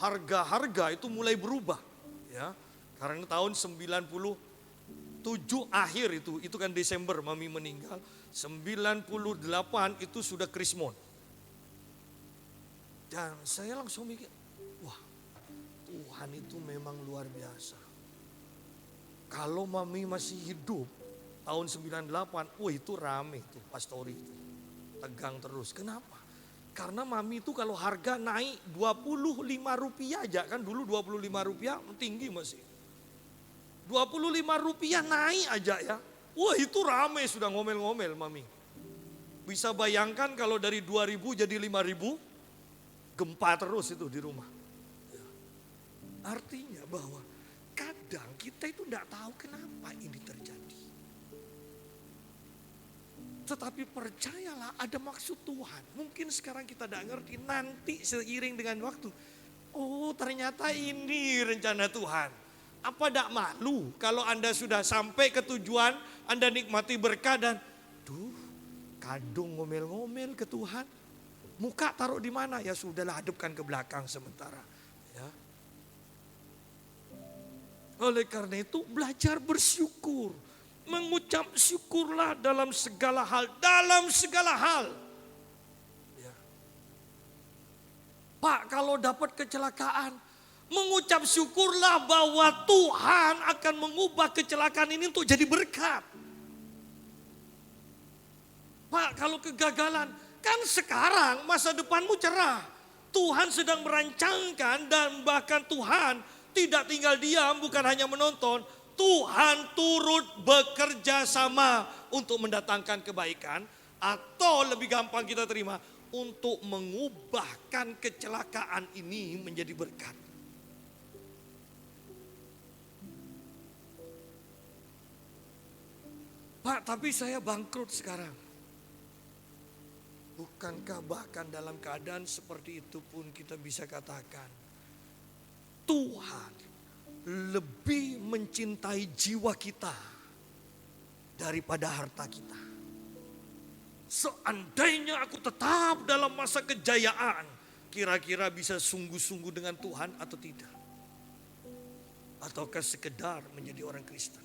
harga-harga itu mulai berubah. Ya, karena tahun 97 akhir itu kan Desember Mami meninggal. 98 itu sudah Krismon. Dan saya langsung mikir, wah Tuhan itu memang luar biasa. Kalau Mami masih hidup tahun 98, wah itu rame tuh pastori itu. Tegang terus. Kenapa? Karena Mami itu kalau harga naik 25 rupiah aja kan dulu 25 rupiah tinggi masih. 25 rupiah naik aja ya. Wah itu rame sudah ngomel-ngomel Mami. Bisa bayangkan kalau dari 2000 jadi 5000, gempa terus itu di rumah. Artinya bahwa kadang kita itu tidak tahu kenapa ini terjadi. Tetapi percayalah ada maksud Tuhan. Mungkin sekarang kita tidak ngerti, nanti seiring dengan waktu. Oh ternyata ini rencana Tuhan. Apa tidak malu kalau Anda sudah sampai ke tujuan, Anda nikmati berkah dan kadung ngomel-ngomel ke Tuhan. Muka taruh di mana? Ya sudahlah hadapkan ke belakang sementara. Ya. Oleh karena itu belajar bersyukur. Mengucap syukurlah dalam segala hal. Dalam segala hal. Ya. Pak kalau dapat kecelakaan. Mengucap syukurlah bahwa Tuhan akan mengubah kecelakaan ini untuk jadi berkat. Pak kalau kegagalan. Kan sekarang masa depanmu cerah. Tuhan sedang merancangkan dan bahkan Tuhan tidak tinggal diam bukan hanya menonton. Tuhan turut bekerja sama untuk mendatangkan kebaikan. Atau lebih gampang kita terima. Untuk mengubahkan kecelakaan ini menjadi berkat. Pak tapi saya bangkrut sekarang. Bukankah bahkan dalam keadaan seperti itu pun kita bisa katakan Tuhan lebih mencintai jiwa kita daripada harta kita. Seandainya aku tetap dalam masa kejayaan, kira-kira bisa sungguh-sungguh dengan Tuhan atau tidak? Ataukah sekedar menjadi orang Kristen?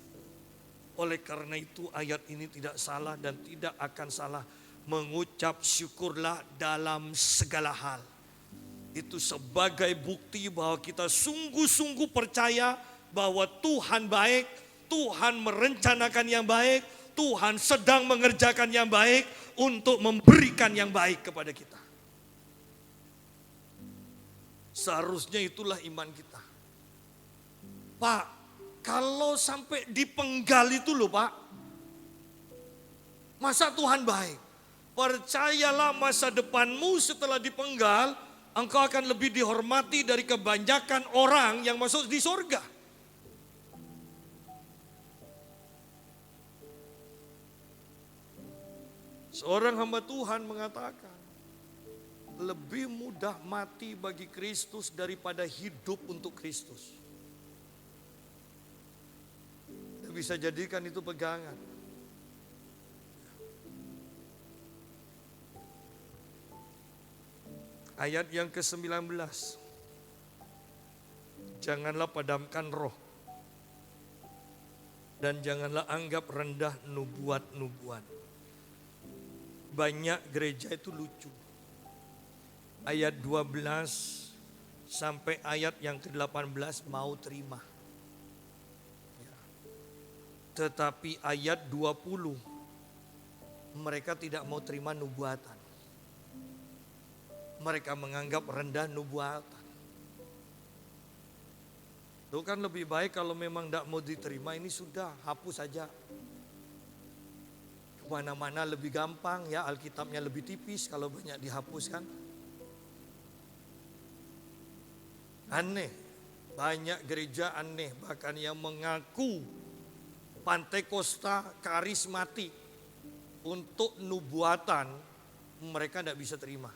Oleh karena itu ayat ini tidak salah dan tidak akan salah. Mengucap syukurlah dalam segala hal. Itu sebagai bukti bahwa kita sungguh-sungguh percaya bahwa Tuhan baik, Tuhan merencanakan yang baik, Tuhan sedang mengerjakan yang baik untuk memberikan yang baik kepada kita. Seharusnya itulah iman kita. Pak, kalau sampai dipenggal itu loh Pak, masa Tuhan baik? Percayalah masa depanmu setelah dipenggal, engkau akan lebih dihormati dari kebanyakan orang yang masuk di sorga. Seorang hamba Tuhan mengatakan, lebih mudah mati bagi Kristus daripada hidup untuk Kristus. Anda bisa jadikan itu pegangan. Ayat yang ke-19. Janganlah padamkan roh. Dan janganlah anggap rendah nubuat-nubuat. Banyak gereja itu lucu. Ayat 12 sampai ayat yang ke-18 mau terima. Ya. Tetapi ayat 20 mereka tidak mau terima nubuatan. Mereka menganggap rendah nubuatan. Itu kan lebih baik kalau memang tidak mau diterima, ini sudah hapus saja. Kemana-mana lebih gampang ya, Alkitabnya lebih tipis kalau banyak dihapuskan. Aneh, banyak gereja aneh bahkan yang mengaku Pantekosta karismatik untuk nubuatan mereka tidak bisa terima.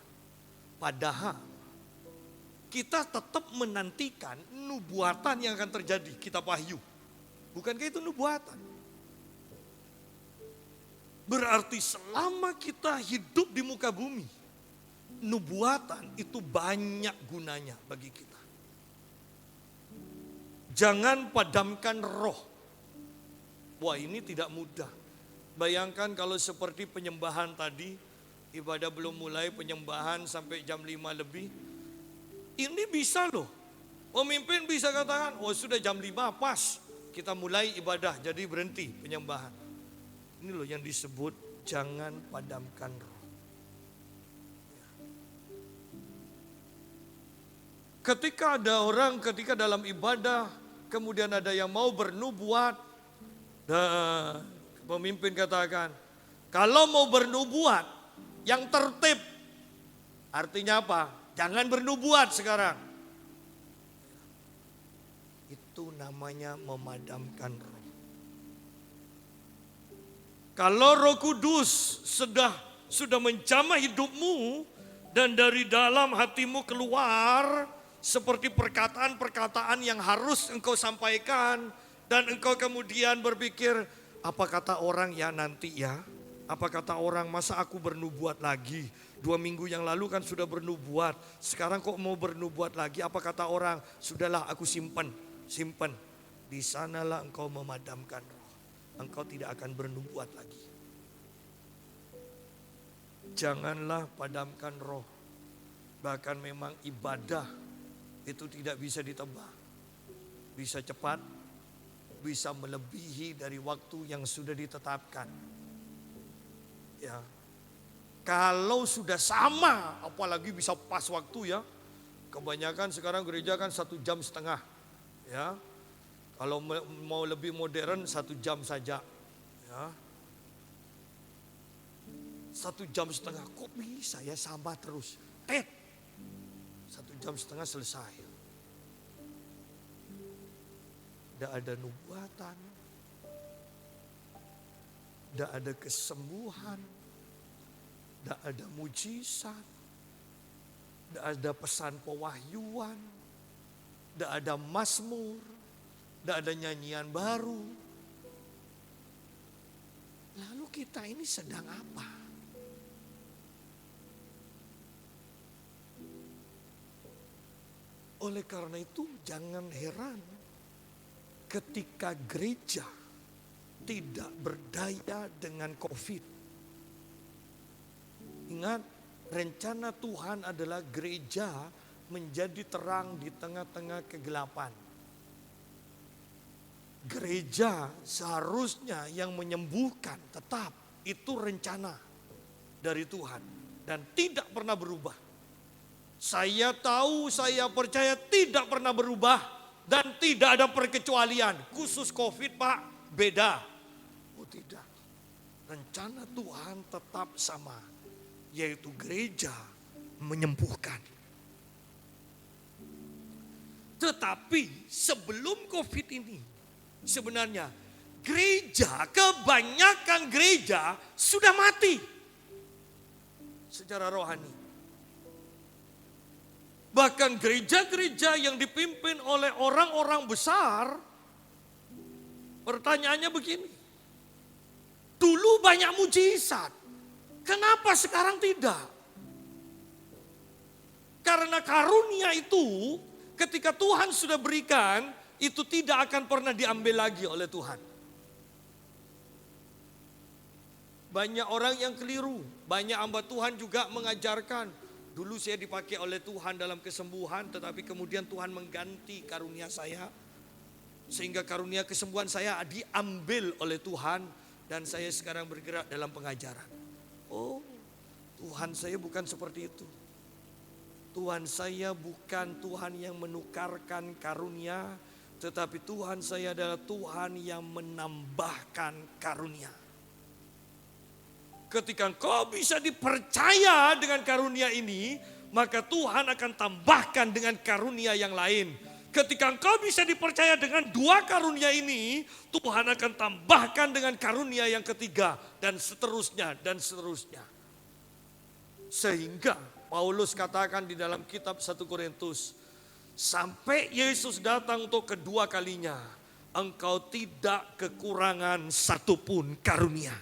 Padahal kita tetap menantikan nubuatan yang akan terjadi, kitab Wahyu. Bukankah itu nubuatan? Berarti selama kita hidup di muka bumi, nubuatan itu banyak gunanya bagi kita. Jangan padamkan roh. Wah, ini tidak mudah. Bayangkan kalau seperti penyembahan tadi, ibadah belum mulai, penyembahan sampai jam 5 lebih. Ini bisa loh. Pemimpin bisa katakan, oh sudah jam 5 pas. Kita mulai ibadah, jadi berhenti penyembahan. Ini loh yang disebut jangan padamkan roh. Ketika ada orang, ketika dalam ibadah, kemudian ada yang mau bernubuat. Dan pemimpin katakan, kalau mau bernubuat, yang tertib. Artinya apa? Jangan bernubuat sekarang. Itu namanya memadamkan roh. Kalau Roh Kudus sudah menjamah hidupmu dan dari dalam hatimu keluar seperti perkataan-perkataan yang harus engkau sampaikan dan engkau kemudian berpikir, apa kata orang ya nanti ya? Apa kata orang, masa aku bernubuat lagi? 2 minggu yang lalu kan sudah bernubuat. Sekarang kok mau bernubuat lagi? Apa kata orang? Sudahlah aku simpan. Di sanalah engkau memadamkan roh. Engkau tidak akan bernubuat lagi. Janganlah padamkan roh. Bahkan memang ibadah itu tidak bisa ditebak. Bisa cepat, bisa melebihi dari waktu yang sudah ditetapkan. Ya, kalau sudah sama, apalagi bisa pas waktu ya. Kebanyakan sekarang gereja kan 1,5 jam, ya. Kalau mau lebih modern 1 jam saja, ya. 1,5 jam, kok bisa ya sama terus? 1,5 jam selesai. Tidak ada nubuatan. Tidak ada kesembuhan, tidak ada mujizat, tidak ada pesan pewahyuan, tidak ada mazmur, tidak ada nyanyian baru. Lalu kita ini sedang apa? Oleh karena itu jangan heran ketika gereja tidak berdaya dengan COVID. Ingat, rencana Tuhan adalah gereja menjadi terang di tengah-tengah kegelapan. Gereja seharusnya yang menyembuhkan, tetap itu rencana dari Tuhan dan tidak pernah berubah. Saya tahu, saya percaya tidak pernah berubah dan tidak ada perkecualian. Khusus COVID Pak, beda. Oh tidak, rencana Tuhan tetap sama, yaitu gereja menyembuhkan. Tetapi sebelum COVID ini, sebenarnya kebanyakan gereja sudah mati secara rohani. Bahkan gereja-gereja yang dipimpin oleh orang-orang besar Pertanyaannya begini, dulu banyak mujizat, kenapa sekarang tidak? Karena karunia itu ketika Tuhan sudah berikan, itu tidak akan pernah diambil lagi oleh Tuhan. Banyak orang yang keliru, banyak hamba Tuhan juga mengajarkan, dulu saya dipakai oleh Tuhan dalam kesembuhan, tetapi kemudian Tuhan mengganti karunia saya, sehingga karunia kesembuhan saya diambil oleh Tuhan, dan saya sekarang bergerak dalam pengajaran. Oh, Tuhan saya bukan seperti itu. Tuhan saya bukan Tuhan yang menukarkan karunia, tetapi Tuhan saya adalah Tuhan yang menambahkan karunia. Ketika engkau bisa dipercaya dengan karunia ini, maka Tuhan akan tambahkan dengan karunia yang lain. Ketika engkau bisa dipercaya dengan dua karunia ini, Tuhan akan tambahkan dengan karunia yang ketiga, dan seterusnya, dan seterusnya. Sehingga Paulus katakan di dalam kitab 1 Korintus, sampai Yesus datang untuk kedua kalinya, engkau tidak kekurangan satupun karunia.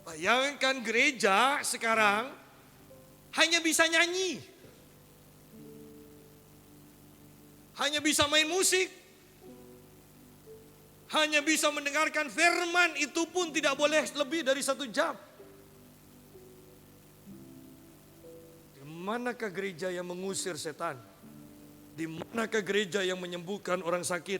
Bayangkan gereja sekarang hanya bisa nyanyi, hanya bisa main musik, hanya bisa mendengarkan firman, itu pun tidak boleh lebih dari 1 jam. Di manakah gereja yang mengusir setan? Di manakah gereja yang menyembuhkan orang sakit?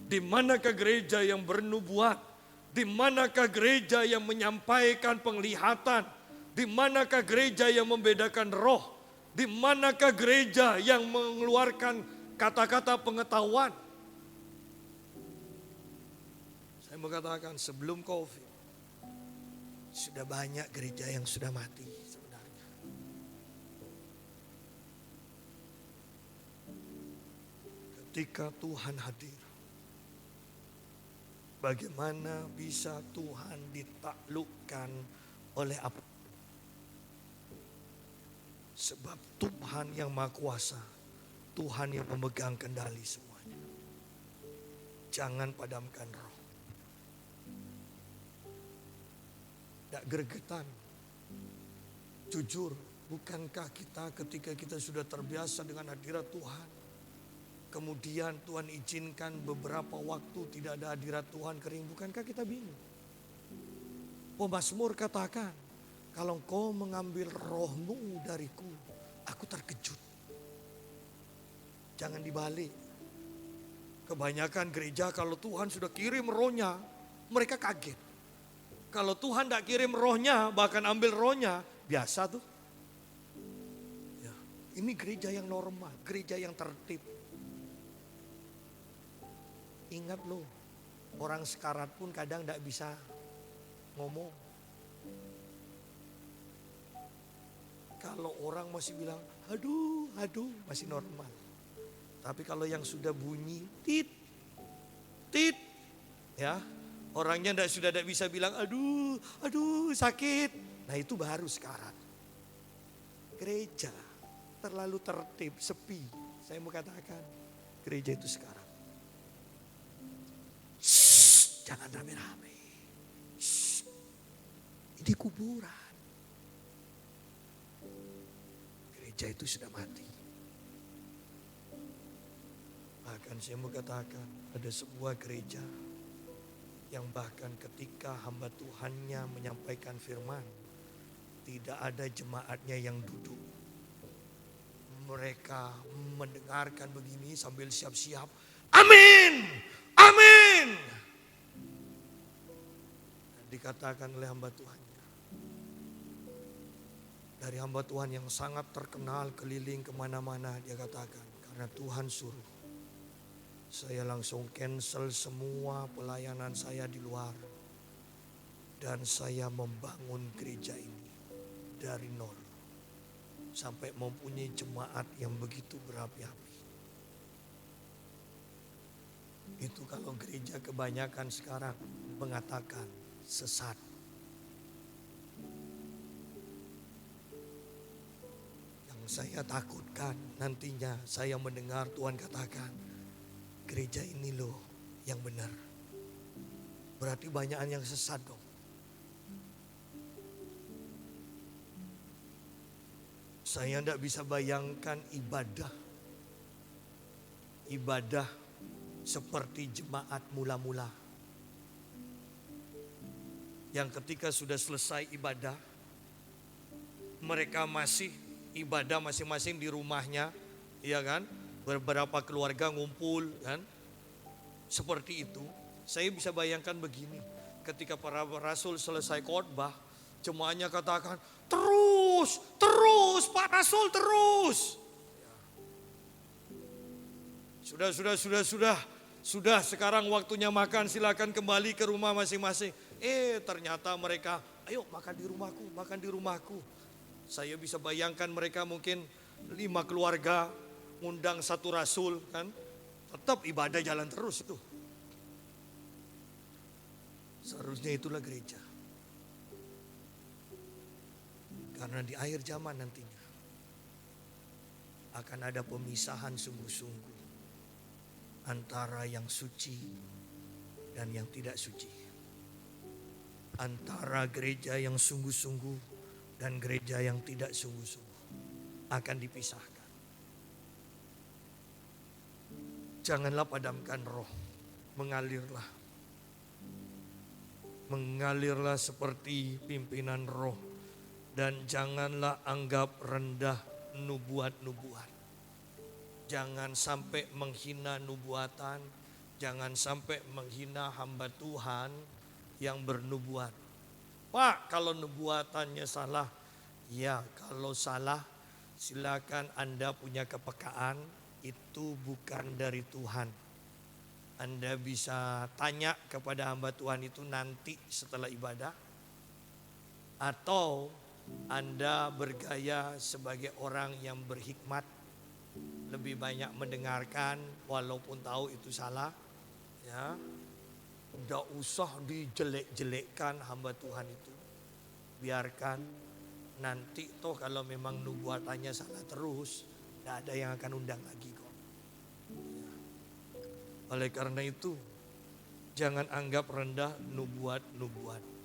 Di manakah gereja yang bernubuat? Di manakah gereja yang menyampaikan penglihatan? Di manakah gereja yang membedakan roh? Di manakah gereja yang mengeluarkan kata-kata pengetahuan? Saya mau katakan sebelum COVID, sudah banyak gereja yang sudah mati sebenarnya. Ketika Tuhan hadir, bagaimana bisa Tuhan ditaklukkan oleh apa? Sebab Tuhan yang Maha Kuasa, Tuhan yang memegang kendali semuanya. Jangan padamkan roh. Tidak gregetan. Jujur, bukankah kita ketika kita sudah terbiasa dengan hadirat Tuhan, kemudian Tuhan izinkan beberapa waktu tidak ada hadirat Tuhan kering, bukankah kita bingung? Pemazmur katakan, kalau engkau mengambil rohmu dariku, aku terkejut. Jangan dibalik. Kebanyakan gereja kalau Tuhan sudah kirim rohnya, mereka kaget. Kalau Tuhan tidak kirim rohnya, bahkan ambil rohnya, biasa tuh. Ya, ini gereja yang normal, gereja yang tertib. Ingat loh, orang sekarat pun kadang tidak bisa ngomong. Kalau orang masih bilang, aduh, masih normal. Tapi kalau yang sudah bunyi, tit, ya, orangnya sudah tidak bisa bilang, aduh, sakit. Nah itu baru sekarat. Gereja terlalu tertib, sepi. Saya mau katakan, gereja itu sekarang. Jangan rame-rame. Ini kuburan. Gereja itu sudah mati. Bahkan saya mau katakan ada sebuah gereja yang bahkan ketika hamba Tuhannya menyampaikan firman, tidak ada jemaatnya yang duduk. Mereka mendengarkan begini sambil siap-siap. Amin, amin. Dan dikatakan oleh hamba Tuhannya. Dari hamba Tuhan yang sangat terkenal keliling kemana-mana, dia katakan, karena Tuhan suruh. Saya langsung cancel semua pelayanan saya di luar. Dan saya membangun gereja ini dari nol. Sampai mempunyai jemaat yang begitu berapi-api. Itu kalau gereja kebanyakan sekarang mengatakan sesat. Yang saya takutkan nantinya saya mendengar Tuhan katakan, gereja ini loh yang benar. Berarti banyakan yang sesat dong. Saya tidak bisa bayangkan ibadah seperti jemaat mula-mula. Yang ketika sudah selesai ibadah, mereka masih ibadah masing-masing di rumahnya, ya kan? Beberapa keluarga ngumpul kan? Seperti itu. Saya bisa bayangkan begini, ketika para rasul selesai khotbah, jemaatnya katakan, terus Pak Rasul terus. Sudah sekarang waktunya makan, silakan kembali ke rumah masing-masing. Ternyata mereka, ayo makan di rumahku. Saya bisa bayangkan mereka mungkin 5 keluarga ngundang 1 rasul kan. Tetap ibadah jalan terus itu. Seharusnya itulah gereja. Karena di akhir zaman nantinya akan ada pemisahan sungguh-sungguh antara yang suci dan yang tidak suci. Antara gereja yang sungguh-sungguh dan gereja yang tidak sungguh-sungguh akan dipisahkan. Janganlah padamkan roh, mengalirlah. Mengalirlah seperti pimpinan roh. Dan janganlah anggap rendah nubuat-nubuat. Jangan sampai menghina nubuatan. Jangan sampai menghina hamba Tuhan yang bernubuat. Pak, kalau nubuatannya salah. Ya, kalau salah silakan Anda punya kepekaan. Itu bukan dari Tuhan. Anda bisa tanya kepada hamba Tuhan itu nanti setelah ibadah. Atau Anda bergaya sebagai orang yang berhikmat, lebih banyak mendengarkan walaupun tahu itu salah, ya. Tidak usah dijelek-jelekkan hamba Tuhan itu. Biarkan nanti toh kalau memang nubuatannya salah terus, tidak ada yang akan undang lagi kok. Ya. Oleh karena itu, jangan anggap rendah nubuat-nubuat.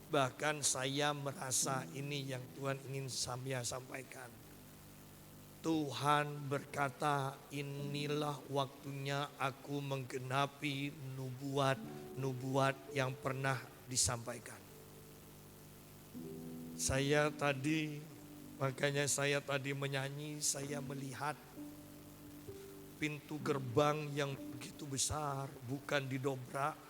Bahkan saya merasa ini yang Tuhan ingin saya sampaikan. Tuhan berkata, inilah waktunya aku menggenapi nubuat yang pernah disampaikan. Makanya saya tadi menyanyi, saya melihat pintu gerbang yang begitu besar, bukan didobrak.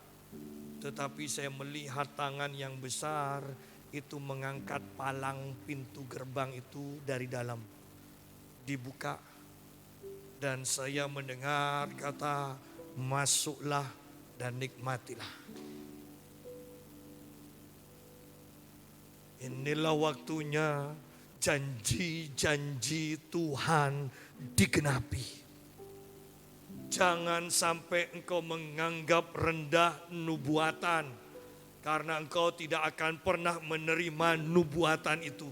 Tetapi saya melihat tangan yang besar itu mengangkat palang pintu gerbang itu dari dalam. Dibuka. Dan saya mendengar kata, masuklah dan nikmatilah. Inilah waktunya janji-janji Tuhan digenapi. Jangan sampai engkau menganggap rendah nubuatan. Karena engkau tidak akan pernah menerima nubuatan itu.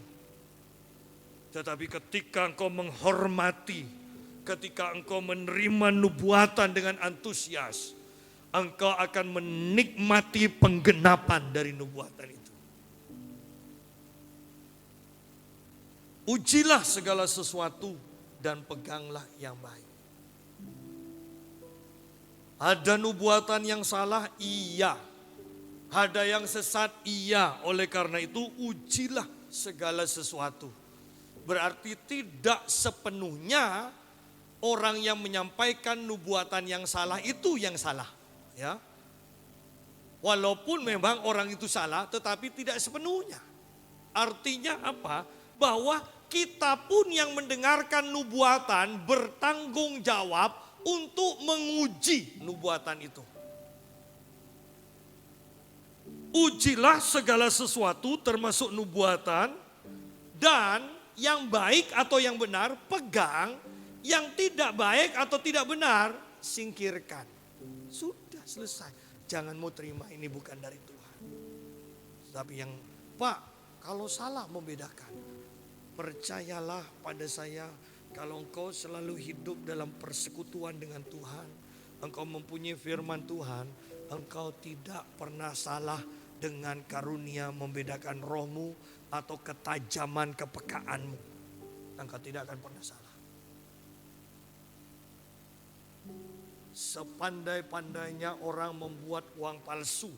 Tetapi ketika engkau menghormati, ketika engkau menerima nubuatan dengan antusias, engkau akan menikmati penggenapan dari nubuatan itu. Ujilah segala sesuatu dan peganglah yang baik. Ada nubuatan yang salah, iya. Ada yang sesat, iya. Oleh karena itu ujilah segala sesuatu. Berarti tidak sepenuhnya orang yang menyampaikan nubuatan yang salah itu yang salah. Ya. Walaupun memang orang itu salah, tetapi tidak sepenuhnya. Artinya apa? Bahwa kita pun yang mendengarkan nubuatan bertanggung jawab untuk menguji nubuatan itu. Ujilah segala sesuatu termasuk nubuatan, dan yang baik atau yang benar pegang, yang tidak baik atau tidak benar singkirkan. Sudah selesai. Jangan mau terima ini bukan dari Tuhan. Tapi yang, Pak, kalau salah membedakan. Percayalah pada saya, Kalau engkau selalu hidup dalam persekutuan dengan Tuhan, engkau mempunyai firman Tuhan, engkau tidak pernah salah dengan karunia membedakan rohmu atau ketajaman kepekaanmu. Engkau tidak akan pernah salah. Sepandai-pandainya orang membuat uang palsu,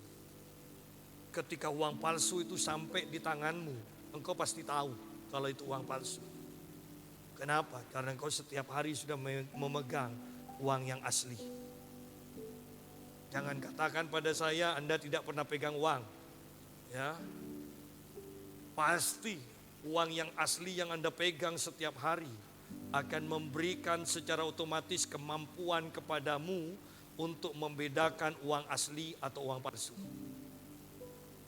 ketika uang palsu itu sampai di tanganmu, engkau pasti tahu kalau itu uang palsu. Kenapa? Karena engkau setiap hari sudah memegang uang yang asli. Jangan katakan pada saya Anda tidak pernah pegang uang. Ya. Pasti uang yang asli yang Anda pegang setiap hari akan memberikan secara otomatis kemampuan kepadamu untuk membedakan uang asli atau uang palsu.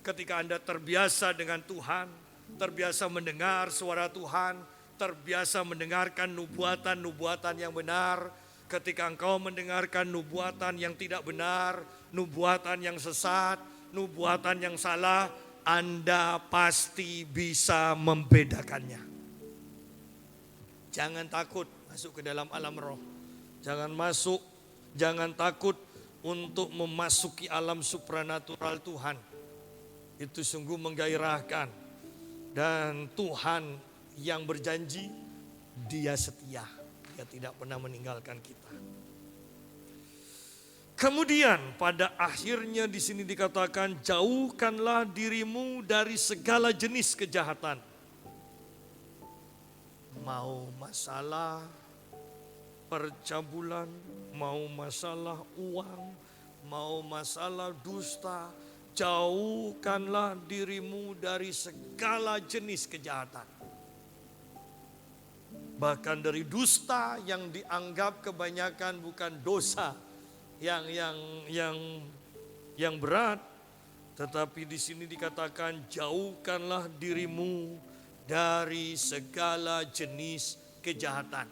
Ketika Anda terbiasa dengan Tuhan, terbiasa mendengar suara Tuhan, terbiasa mendengarkan nubuatan-nubuatan yang benar, ketika engkau mendengarkan nubuatan yang tidak benar, nubuatan yang sesat, nubuatan yang salah, Anda pasti bisa membedakannya. Jangan takut masuk ke dalam alam roh. Jangan takut untuk memasuki alam supranatural Tuhan. Itu sungguh menggairahkan. Dan Tuhan yang berjanji, Dia setia. Dia tidak pernah meninggalkan kita. Kemudian pada akhirnya di sini dikatakan, jauhkanlah dirimu dari segala jenis kejahatan. Mau masalah percabulan, mau masalah uang, mau masalah dusta, jauhkanlah dirimu dari segala jenis kejahatan. Bahkan dari dusta yang dianggap kebanyakan bukan dosa yang berat, tetapi di sini dikatakan jauhkanlah dirimu dari segala jenis kejahatan.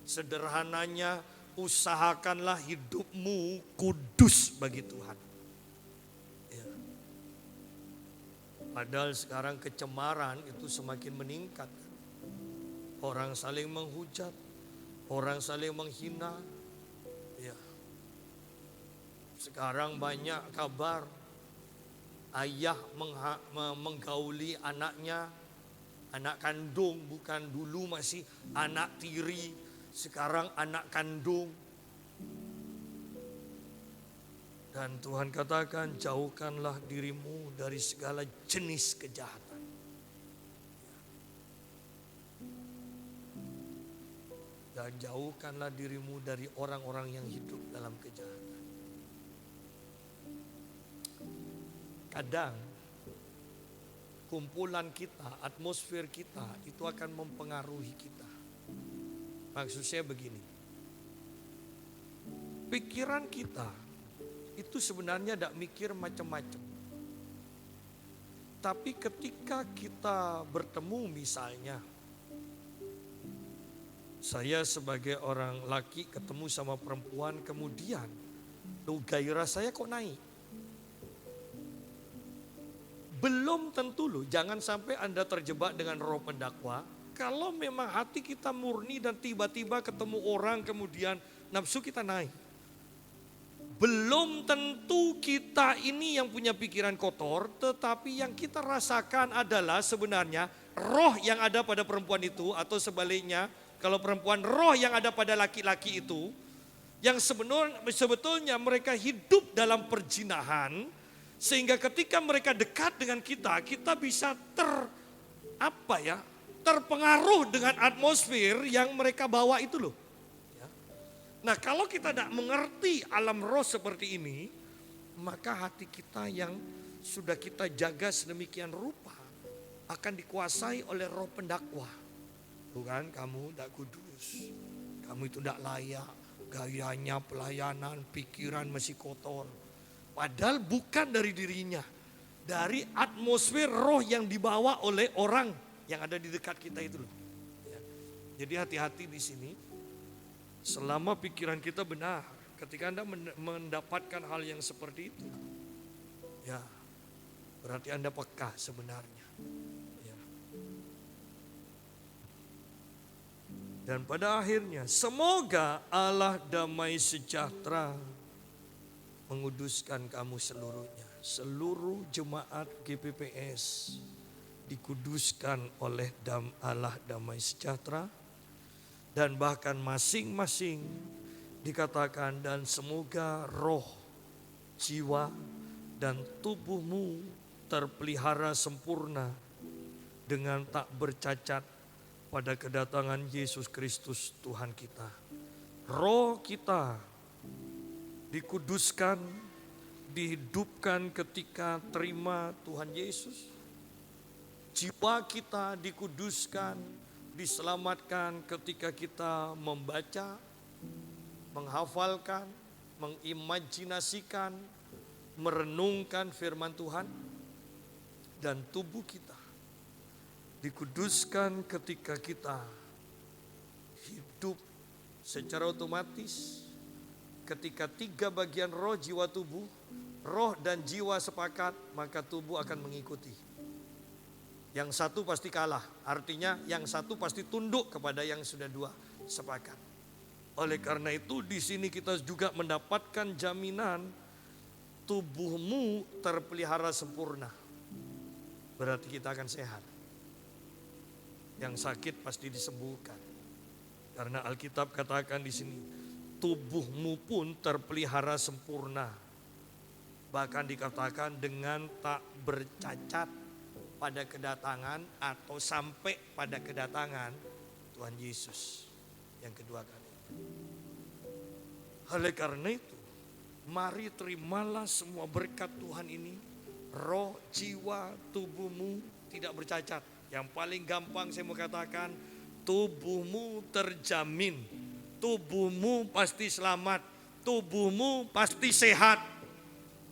Sederhananya, usahakanlah hidupmu kudus bagi Tuhan. Ya. Padahal sekarang kecemaran itu semakin meningkat. Orang saling menghujat, orang saling menghina. Ya. Sekarang banyak kabar ayah menggauli anaknya. Anak kandung, bukan dulu masih anak tiri, sekarang anak kandung. Dan Tuhan katakan, jauhkanlah dirimu dari segala jenis kejahatan. Dan jauhkanlah dirimu dari orang-orang yang hidup dalam kejahatan. Kadang kumpulan kita, atmosfer kita itu akan mempengaruhi kita. Maksud saya begini, pikiran kita itu sebenarnya tidak mikir macam-macam. Tapi ketika kita bertemu misalnya, saya sebagai orang laki ketemu sama perempuan, kemudian gairah saya kok naik. Belum tentu loh, jangan sampai Anda terjebak dengan roh pendakwa. Kalau memang hati kita murni dan tiba-tiba ketemu orang kemudian nafsu kita naik. Belum tentu kita ini yang punya pikiran kotor, tetapi yang kita rasakan adalah sebenarnya roh yang ada pada perempuan itu, atau sebaliknya, kalau perempuan roh yang ada pada laki-laki itu, yang sebetulnya mereka hidup dalam perjinahan. Sehingga ketika mereka dekat dengan kita bisa terpengaruh dengan atmosfer yang mereka bawa itu loh. Ya. Nah, kalau kita tidak mengerti alam roh seperti ini, maka hati kita yang sudah kita jaga sedemikian rupa akan dikuasai oleh roh pendakwa. Bukan, kamu tidak kudus, kamu itu tidak layak, gayanya pelayanan, pikiran masih kotor. Padahal bukan dari dirinya, dari atmosfer roh yang dibawa oleh orang yang ada di dekat kita itu loh. Ya. Jadi hati-hati di sini. Selama pikiran kita benar, ketika Anda mendapatkan hal yang seperti itu, ya berarti Anda peka sebenarnya. Ya. Dan pada akhirnya semoga Allah damai sejahtera menguduskan kamu seluruhnya. Seluruh jemaat GPPS dikuduskan oleh Allah damai sejahtera. Dan bahkan masing-masing dikatakan, dan semoga roh, jiwa, dan tubuhmu terpelihara sempurna dengan tak bercacat pada kedatangan Yesus Kristus Tuhan kita. Roh kita dikuduskan, dihidupkan ketika terima Tuhan Yesus. Jiwa kita dikuduskan, diselamatkan ketika kita membaca, menghafalkan, mengimajinasikan, merenungkan firman Tuhan. Dan tubuh kita dikuduskan ketika kita hidup secara otomatis. Ketika 3 bagian roh, jiwa, tubuh, roh dan jiwa sepakat, maka tubuh akan mengikuti. Yang satu pasti kalah, artinya yang satu pasti tunduk kepada yang sudah 2 sepakat. Oleh karena itu di sini kita juga mendapatkan jaminan tubuhmu terpelihara sempurna. Berarti kita akan sehat. Yang sakit pasti disembuhkan. Karena Alkitab katakan di sini, tubuhmu pun terpelihara sempurna. Bahkan dikatakan dengan tak bercacat pada kedatangan atau sampai pada kedatangan Tuhan Yesus yang kedua kali. Oleh karena itu, mari terimalah semua berkat Tuhan ini. Roh, jiwa, tubuhmu tidak bercacat. Yang paling gampang saya mau katakan, tubuhmu terjamin. Tubuhmu pasti selamat. Tubuhmu pasti sehat.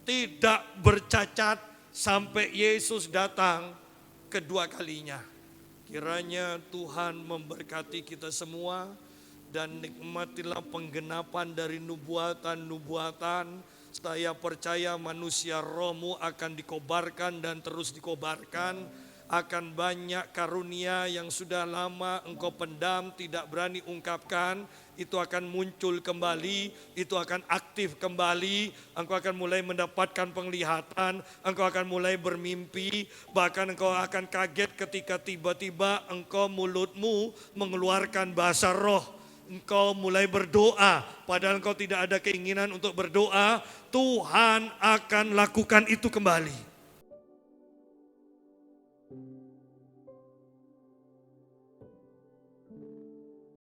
Tidak bercacat sampai Yesus datang kedua kalinya. Kiranya Tuhan memberkati kita semua dan nikmatilah penggenapan dari nubuatan-nubuatan. Saya percaya manusia rohmu akan dikobarkan dan terus dikobarkan. Akan banyak karunia yang sudah lama engkau pendam, tidak berani ungkapkan. Itu akan muncul kembali, itu akan aktif kembali. Engkau akan mulai mendapatkan penglihatan, engkau akan mulai bermimpi. Bahkan engkau akan kaget ketika tiba-tiba engkau mulutmu mengeluarkan bahasa roh. Engkau mulai berdoa, padahal engkau tidak ada keinginan untuk berdoa. Tuhan akan lakukan itu kembali.